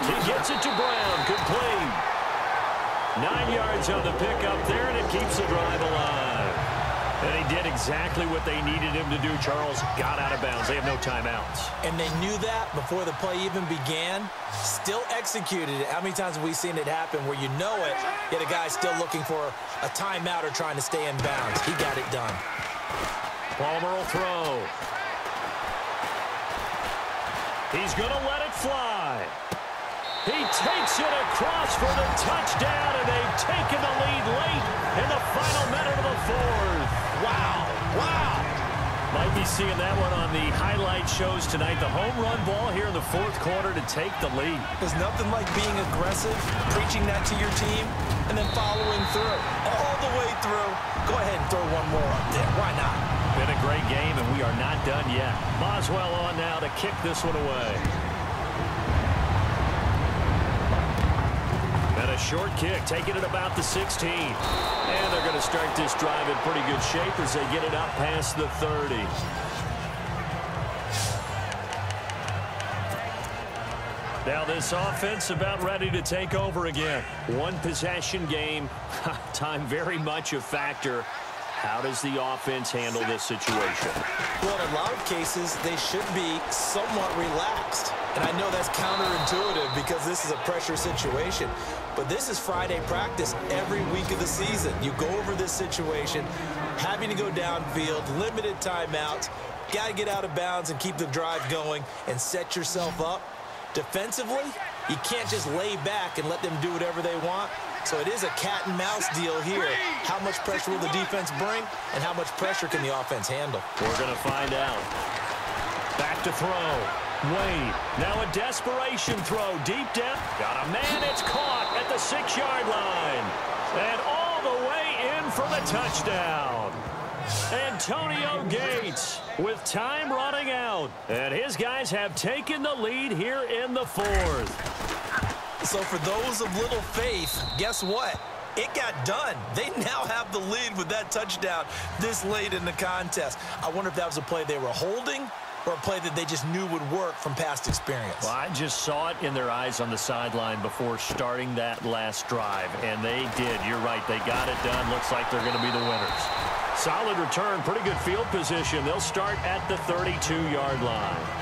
He gets it to Brown. Complete. 9 yards on the pickup there, and it keeps the drive alive. And he did exactly what they needed him to do, Charles. Got out of bounds. They have no timeouts. And they knew that before the play even began. Still executed it. How many times have we seen it happen where you know it, yet a guy's still looking for a timeout or trying to stay in bounds? He got it done. Palmer will throw. He's going to let it fly. He takes it across for the touchdown, and they've taken the lead late in the final minute of the 4th. Wow. Wow. Might be seeing that one on the highlight shows tonight. The home run ball here in the fourth quarter to take the lead. There's nothing like being aggressive, preaching that to your team, and then following through. All the way through. Go ahead and throw one more up there. Why not? Been a great game, and we are not done yet. Boswell on now to kick this one away. And a short kick, taking it about the 16. And they're going to start this drive in pretty good shape as they get it up past the 30. Now this offense about ready to take over again. One possession game. Time very much a factor. How does the offense handle this situation? Well, in a lot of cases, they should be somewhat relaxed. And I know that's counterintuitive because this is a pressure situation. But this is Friday practice every week of the season. You go over this situation, having to go downfield, limited timeouts, got to get out of bounds and keep the drive going and set yourself up. Defensively, you can't just lay back and let them do whatever they want. So it is a cat and mouse deal here. How much pressure will the defense bring, and how much pressure can the offense handle? We're going to find out. Back to throw. Wade. Now a desperation throw. Deep depth. Got a man. It's caught at the 6-yard line. And all the way in for the touchdown. Antonio Gates with time running out. And his guys have taken the lead here in the fourth. So for those of little faith, guess what? It got done. They now have the lead with that touchdown this late in the contest. I wonder if that was a play they were holding or a play that they just knew would work from past experience. Well, I just saw it in their eyes on the sideline before starting that last drive, and they did. You're right. They got it done. Looks like they're going to be the winners. Solid return. Pretty good field position. They'll start at the 32-yard line.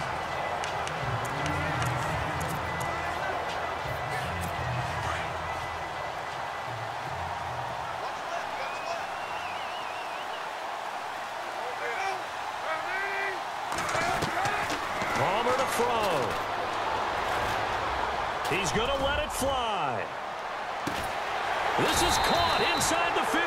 He's going to let it fly. This is caught inside the 15.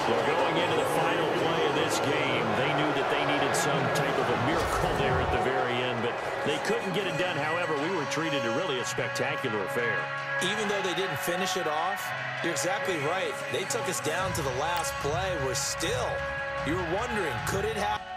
So going into the final play of this game, they knew that they needed some type of a miracle there at the very end, but they couldn't get it done. However, we were treated to really a spectacular affair. Even though they didn't finish it off, you're exactly right. They took us down to the last play. We're still, you were wondering, could it happen?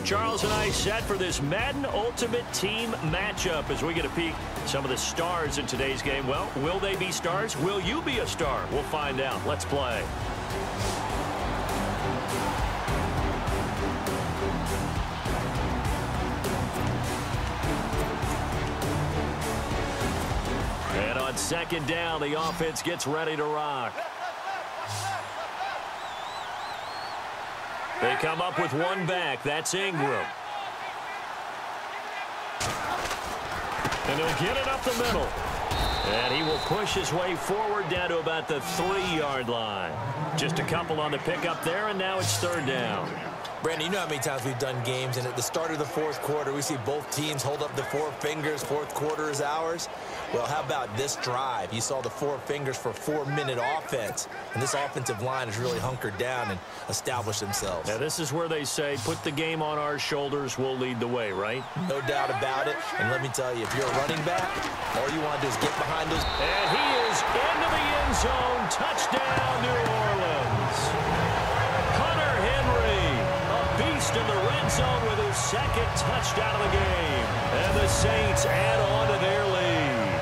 Charles and I set for this Madden Ultimate Team matchup as we get a peek some of the stars in today's game. Well, will they be stars? Will you be a star? We'll find out. Let's play. on second down, the offense gets ready to rock. They come up with one back. That's Ingram. And he'll get it up the middle. And he will push his way forward down to about the 3-yard line. Just a couple on the pickup there, and now it's third down. Brandon, you know how many times we've done games, and at the start of the fourth quarter, we see both teams hold up the 4 fingers, fourth quarter is ours. Well, how about this drive? You saw the 4 fingers for 4-minute offense, and this offensive line has really hunkered down and established themselves. Now, this is where they say, put the game on our shoulders, we'll lead the way, right? No doubt about it, and let me tell you, if you're a running back, all you want to do is get behind those. And he is into the end zone. Touchdown, New Orleans. Hunter Henry, a beast in the red zone with his second touchdown of the game. And the Saints add on to their lead.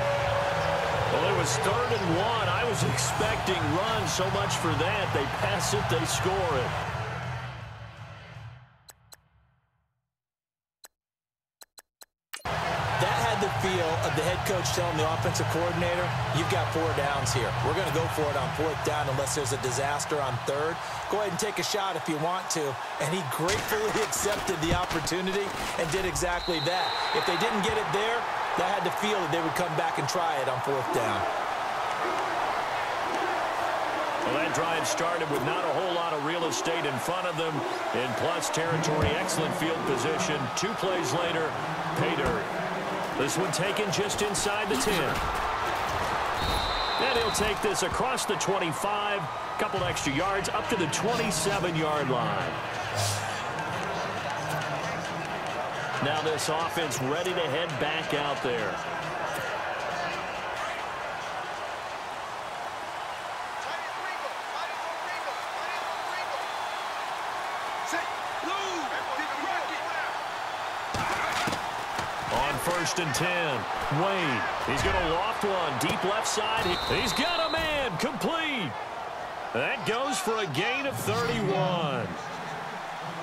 Well, it was 3rd and 1. I was expecting runs, so much for that. They pass it, they score it. That had the feel of the head coach telling the offensive coordinator, you've got 4 downs here. We're going to go for it on 4th down unless there's a disaster on 3rd. Go ahead and take a shot if you want to. And he gratefully accepted the opportunity and did exactly that. If they didn't get it there, that had the feel that they would come back and try it on 4th down. Well, that drive started with not a whole lot of real estate in front of them. In plus territory, excellent field position. 2 plays later, pay dirt. This one taken just inside the 10. And he'll take this across the 25, couple extra yards up to the 27-yard line. Now this offense ready to head back out there. On 1st and 10, Wade. He's going to loft one deep left side. He's got a man complete. That goes for a gain of 31.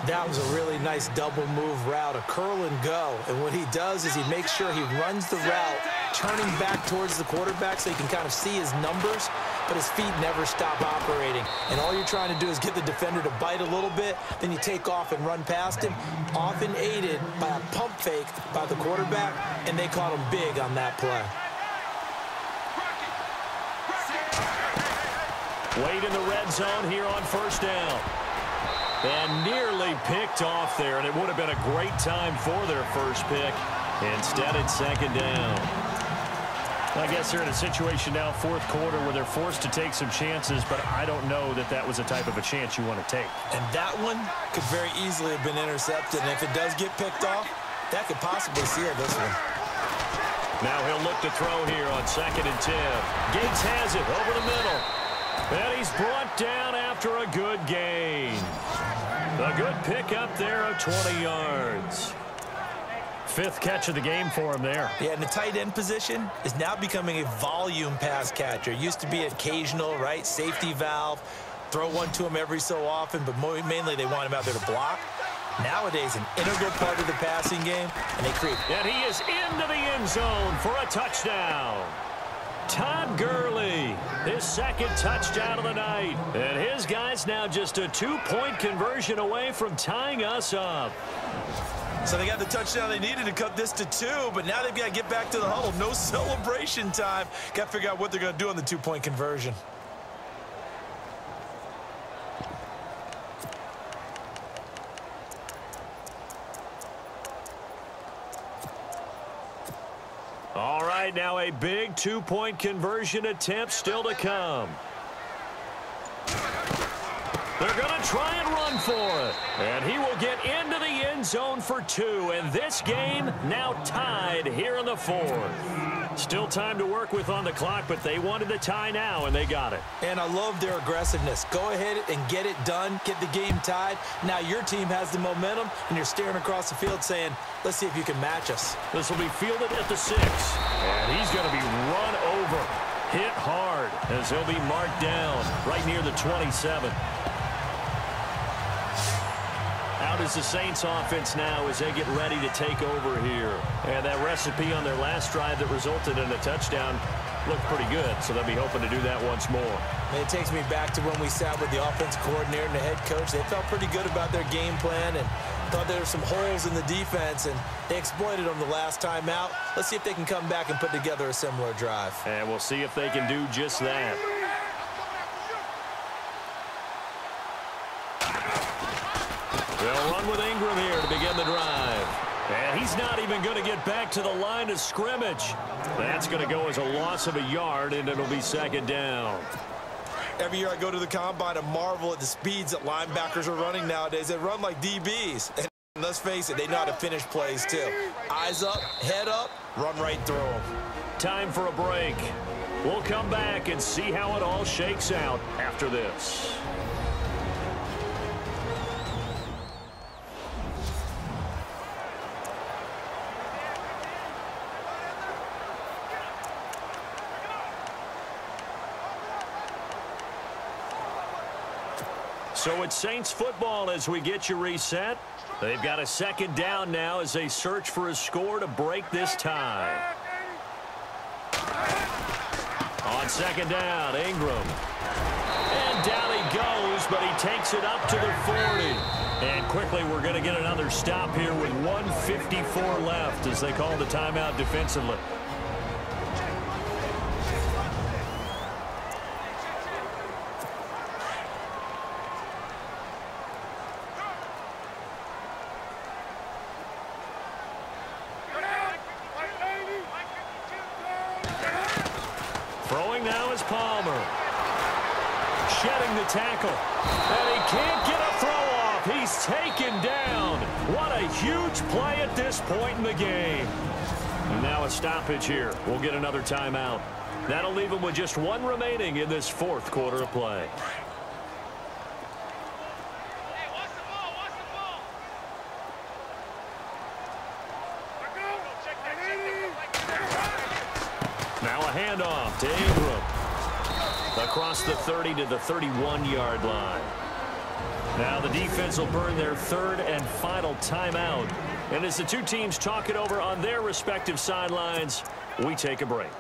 That was a really nice double move route, a curl and go. And what he does is he makes sure he runs the route, turning back towards the quarterback so he can kind of see his numbers, but his feet never stop operating. And all you're trying to do is get the defender to bite a little bit, then you take off and run past him, often aided by a pump fake by the quarterback, and they caught him big on that play. Wade in the red zone here on 1st down. And nearly picked off there, and it would have been a great time for their first pick. Instead, it's 2nd down. I guess they're in a situation now, 4th quarter, where they're forced to take some chances, but I don't know that that was the type of a chance you want to take. And that one could very easily have been intercepted, and if it does get picked off, that could possibly seal this one. Now he'll look to throw here on 2nd and 10. Gates has it over the middle. And he's brought down after a good gain. A good pickup there of 20 yards. 5th catch of the game for him there. Yeah, and the tight end position is now becoming a volume pass catcher. It used to be occasional, right? Safety valve. Throw one to him every so often, but mainly they want him out there to block. Nowadays, an integral part of the passing game, and they create. And he is into the end zone for a touchdown. Todd Gurley, his 2nd touchdown of the night. And his guys now just a 2-point conversion away from tying us up. So they got the touchdown they needed to cut this to 2, but now they've got to get back to the huddle. No celebration time. Got to figure out what they're going to do on the 2-point conversion. All right, now a big 2-point conversion attempt still to come. They're going to try and run for it. And he will get into the end zone for 2. And this game now tied here in the 4th. Still time to work with on the clock, but they wanted the tie now, and they got it. And I love their aggressiveness. Go ahead and get it done. Get the game tied. Now your team has the momentum, and you're staring across the field saying, let's see if you can match us. This will be fielded at the 6. And he's going to be run over. Hit hard as he'll be marked down right near the 27. Out is the Saints offense now as they get ready to take over here. And that recipe on their last drive that resulted in a touchdown looked pretty good, so they'll be hoping to do that once more. And it takes me back to when we sat with the offensive coordinator and the head coach. They felt pretty good about their game plan and thought there were some holes in the defense, and they exploited them the last time out. Let's see if they can come back and put together a similar drive. And we'll see if they can do just that. They'll run with Ingram here to begin the drive. And he's not even going to get back to the line of scrimmage. That's going to go as a loss of a yard, and it'll be second down. Every year I go to the combine and marvel at the speeds that linebackers are running nowadays. They run like DBs. And let's face it, they know how to finish plays too. Eyes up, head up, run right through them. Time for a break. We'll come back and see how it all shakes out after this. So it's Saints football as we get you reset. They've got a second down now as they search for a score to break this tie. On second down, Ingram. And down he goes, but he takes it up to the 40. And quickly we're going to get another stop here with 1:54 left as they call the timeout defensively. Throwing now is Palmer. Shedding the tackle. And he can't get a throw off. He's taken down. What a huge play at this point in the game. And now a stoppage here. We'll get another timeout. That'll leave him with just one remaining in this fourth quarter of play. Now a handoff to Ingram. Across the 30 to the 31-yard line. Now the defense will burn their third and final timeout. And as the two teams talk it over on their respective sidelines, we take a break.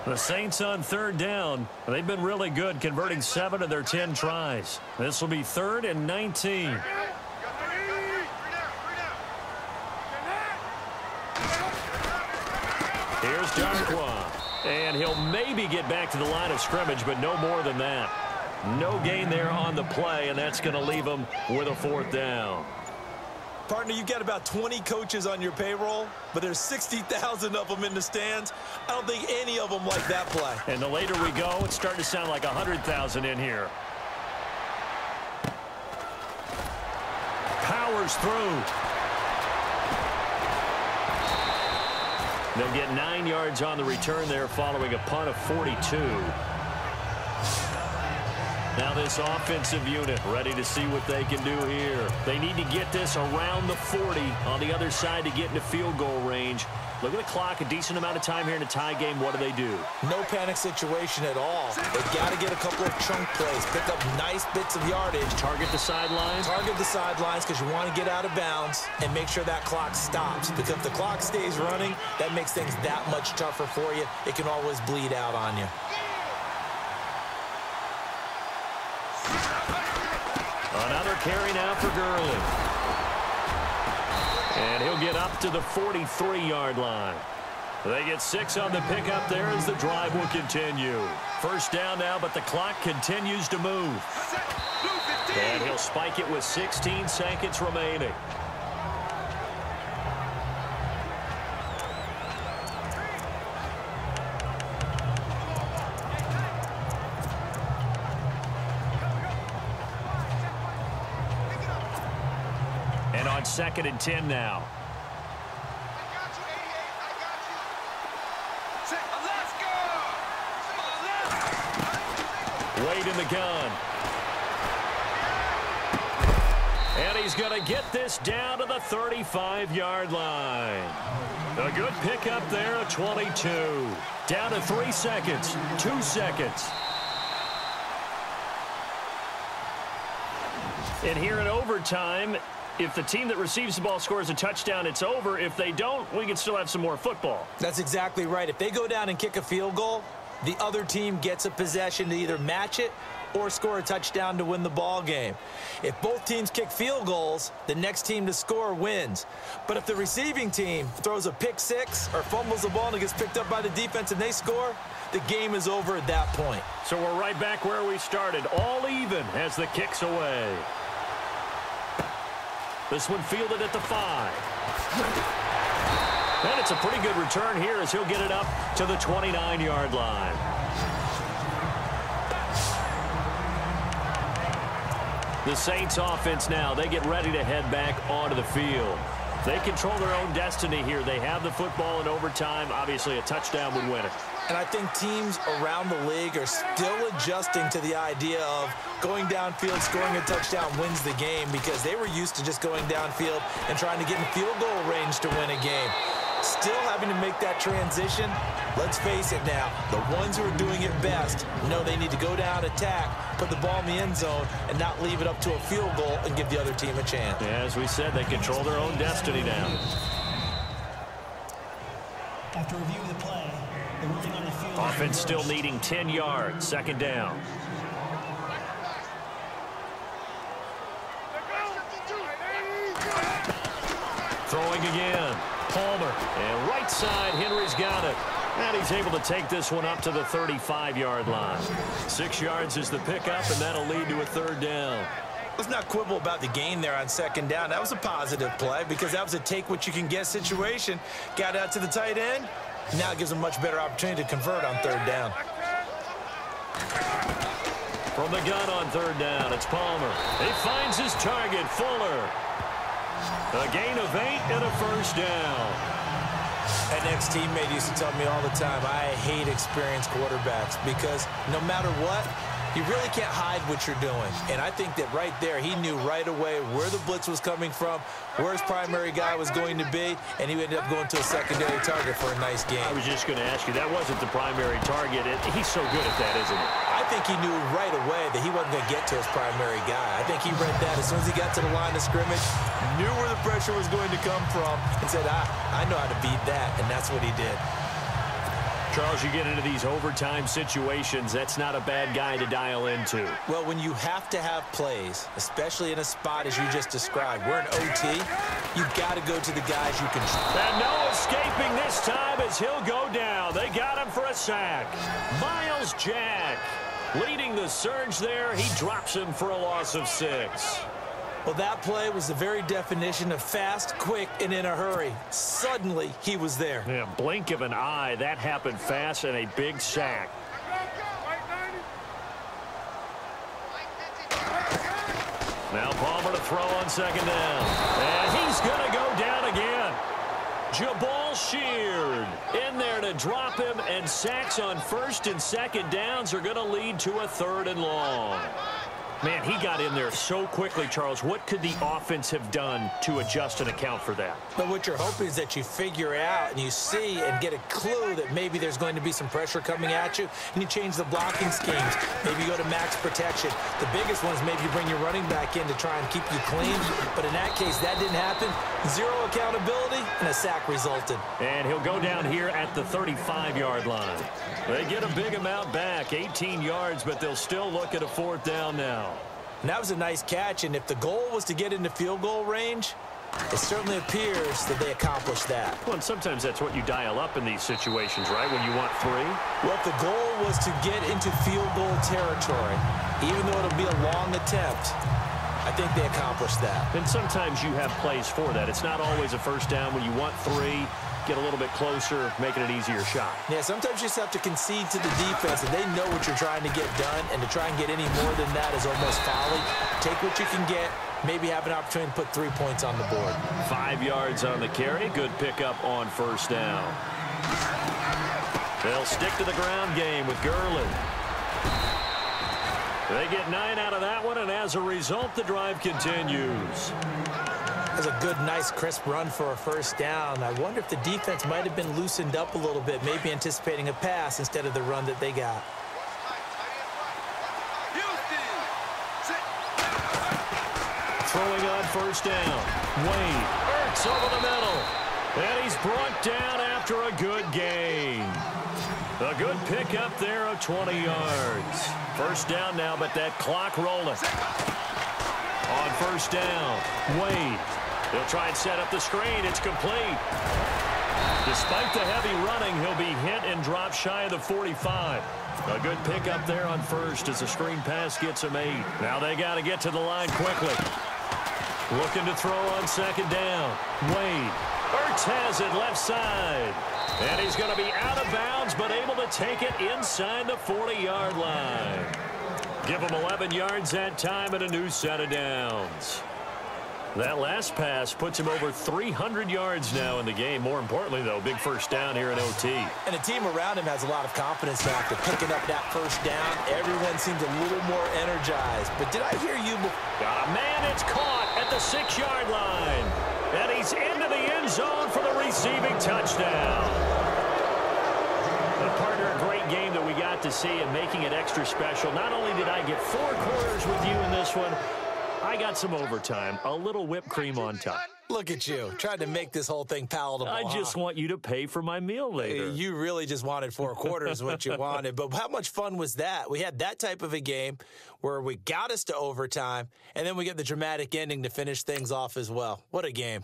The Saints on third down. They've been really good, converting 7 of their 10 tries. This will be 3rd and 19. Here's Darkwa. And he'll maybe get back to the line of scrimmage, but no more than that. No gain there on the play, and that's going to leave him with a 4th down. Partner, you've got about 20 coaches on your payroll, but there's 60,000 of them in the stands. I don't think any of them like that play. And the later we go, it's starting to sound like 100,000 in here. Powers through. They'll get 9 yards on the return there following a punt of 42. Now this offensive unit ready to see what they can do here. They need to get this around the 40 on the other side to get into field goal range. Look at the clock, a decent amount of time here in a tie game. What do? No panic situation at all. They've got to get a couple of chunk plays, pick up nice bits of yardage. Target the sidelines? Target the sidelines because you want to get out of bounds and make sure that clock stops. Because if the clock stays running, that makes things that much tougher for you. It can always bleed out on you. Another carry now for Gurley. And he'll get up to the 43-yard line. They get 6 on the pickup there as the drive will continue. First down now, but the clock continues to move. And he'll spike it with 16 seconds remaining. And on 2nd and 10 now. Wade in the gun. And he's going to get this down to the 35-yard line. A good pickup there at 22. Down to 3 seconds. 2 seconds. And here in overtime, If the team that receives the ball scores a touchdown, it's over. If they don't, we can still have some more football. That's exactly right. If they go down and kick a field goal, the other team gets a possession to either match it or score a touchdown to win the ball game. If both teams kick field goals, the next team to score wins. But if the receiving team throws a pick six or fumbles the ball and it gets picked up by the defense and they score, the game is over at that point. So we're right back where we started, all even as the kick's away. This one fielded at the 5. And it's a pretty good return here as he'll get it up to the 29-yard line. The Saints offense now, they get ready to head back onto the field. They control their own destiny here. They have the football in overtime. Obviously, a touchdown would win it. And I think teams around the league are still adjusting to the idea of going downfield, scoring a touchdown wins the game, because they were used to just going downfield and trying to get in field goal range to win a game. Still having to make that transition. Let's face it now, the ones who are doing it best know they need to go down, attack, put the ball in the end zone, and not leave it up to a field goal and give the other team a chance. Yeah, as we said, they control their own destiny now. After reviewing the play, the ruling on the field. Offense still needing 10 yards, second down. Throwing again. Palmer. And right side, Henry's got it. And he's able to take this one up to the 35-yard line. 6 yards is the pickup, and that'll lead to a third down. Let's not quibble about the gain there on second down. That was a positive play because that was a take-what-you-can-get situation. Got out to the tight end. Now it gives a much better opportunity to convert on third down. From the gun on third down, it's Palmer. He finds his target, Fuller. A gain of 8 and a first down. An ex-teammate used to tell me all the time, I hate experienced quarterbacks because no matter what, you really can't hide what you're doing. And I think that right there, he knew right away where the blitz was coming from, where his primary guy was going to be, and he ended up going to a secondary target for a nice game. I was just going to ask you, that wasn't the primary target. He's so good at that, isn't he? I think he knew right away that he wasn't going to get to his primary guy. I think he read that as soon as he got to the line of scrimmage, knew where the pressure was going to come from, and said, I know how to beat that, and that's what he did. Charles, you get into these overtime situations, that's not a bad guy to dial into. Well, when you have to have plays, especially in a spot as you just described, we're in OT, you've got to go to the guys you can trust. And no escaping this time as he'll go down. They got him for a sack. Miles Jack leading the surge there. He drops him for a loss of 6. Well, that play was the very definition of fast, quick, and in a hurry. Suddenly, he was there. Yeah, blink of an eye. That happened fast and a big sack. Now Palmer to throw on second down. And he's going to go down again. Jabal Sheard in there to drop him, and sacks on first and second downs are going to lead to a third and long. Man, he got in there so quickly, Charles. What could the offense have done to adjust and account for that? But what you're hoping is that you figure out and you see and get a clue that maybe there's going to be some pressure coming at you, and you change the blocking schemes. Maybe you go to max protection. The biggest one is maybe you bring your running back in to try and keep you clean. But in that case, that didn't happen. Zero accountability, and a sack resulted. And he'll go down here at the 35-yard line. They get a big amount back, 18 yards, but they'll still look at a fourth down now. And that was a nice catch, and if the goal was to get into field goal range, it certainly appears that they accomplished that. Well, and sometimes that's what you dial up in these situations, right, when you want 3? Well, if the goal was to get into field goal territory, even though it'll be a long attempt, I think they accomplished that. And sometimes you have plays for that. It's not always a first down. When you want 3, get a little bit closer, making it an easier shot. Yeah, sometimes you just have to concede to the defense, and they know what you're trying to get done, and to try and get any more than that is almost folly. Take what you can get, maybe have an opportunity to put 3 points on the board. 5 yards on the carry. Good pickup on first down. They'll stick to the ground game with Gurley. They get 9 out of that one, and as a result, the drive continues. That's a good, nice, crisp run for a first down. I wonder if the defense might have been loosened up a little bit, maybe anticipating a pass instead of the run that they got. throwing on first down. Wade, Ertz over the middle. And he's brought down after a good gain. A good pickup there of 20 yards. First down now, but that clock rolling. On first down, Wade. He'll try and set up the screen. It's complete. Despite the heavy running, he'll be hit and dropped shy of the 45. A good pickup there on first as the screen pass gets him 8. Now they got to get to the line quickly. Looking to throw on second down. Wade. Ertz has it left side. And he's going to be out of bounds, but able to take it inside the 40-yard line. Give him 11 yards that time and a new set of downs. That last pass puts him over 300 yards now in the game. More importantly, though, big first down here in OT. And the team around him has a lot of confidence now after picking up that first down. Everyone seems a little more energized. But did I hear you? Got a man, it's caught at the 6-yard line. And he's into the end zone for the receiving touchdown. But partner, a great game that we got to see and making it extra special. Not only did I get 4 quarters with you in this one, I got some overtime, a little whipped cream on top. Look at you, trying to make this whole thing palatable. I just want you to pay for my meal later. You really just wanted 4 quarters, what you wanted. But how much fun was that? We had that type of a game where we got us to overtime, and then we get the dramatic ending to finish things off as well. What a game.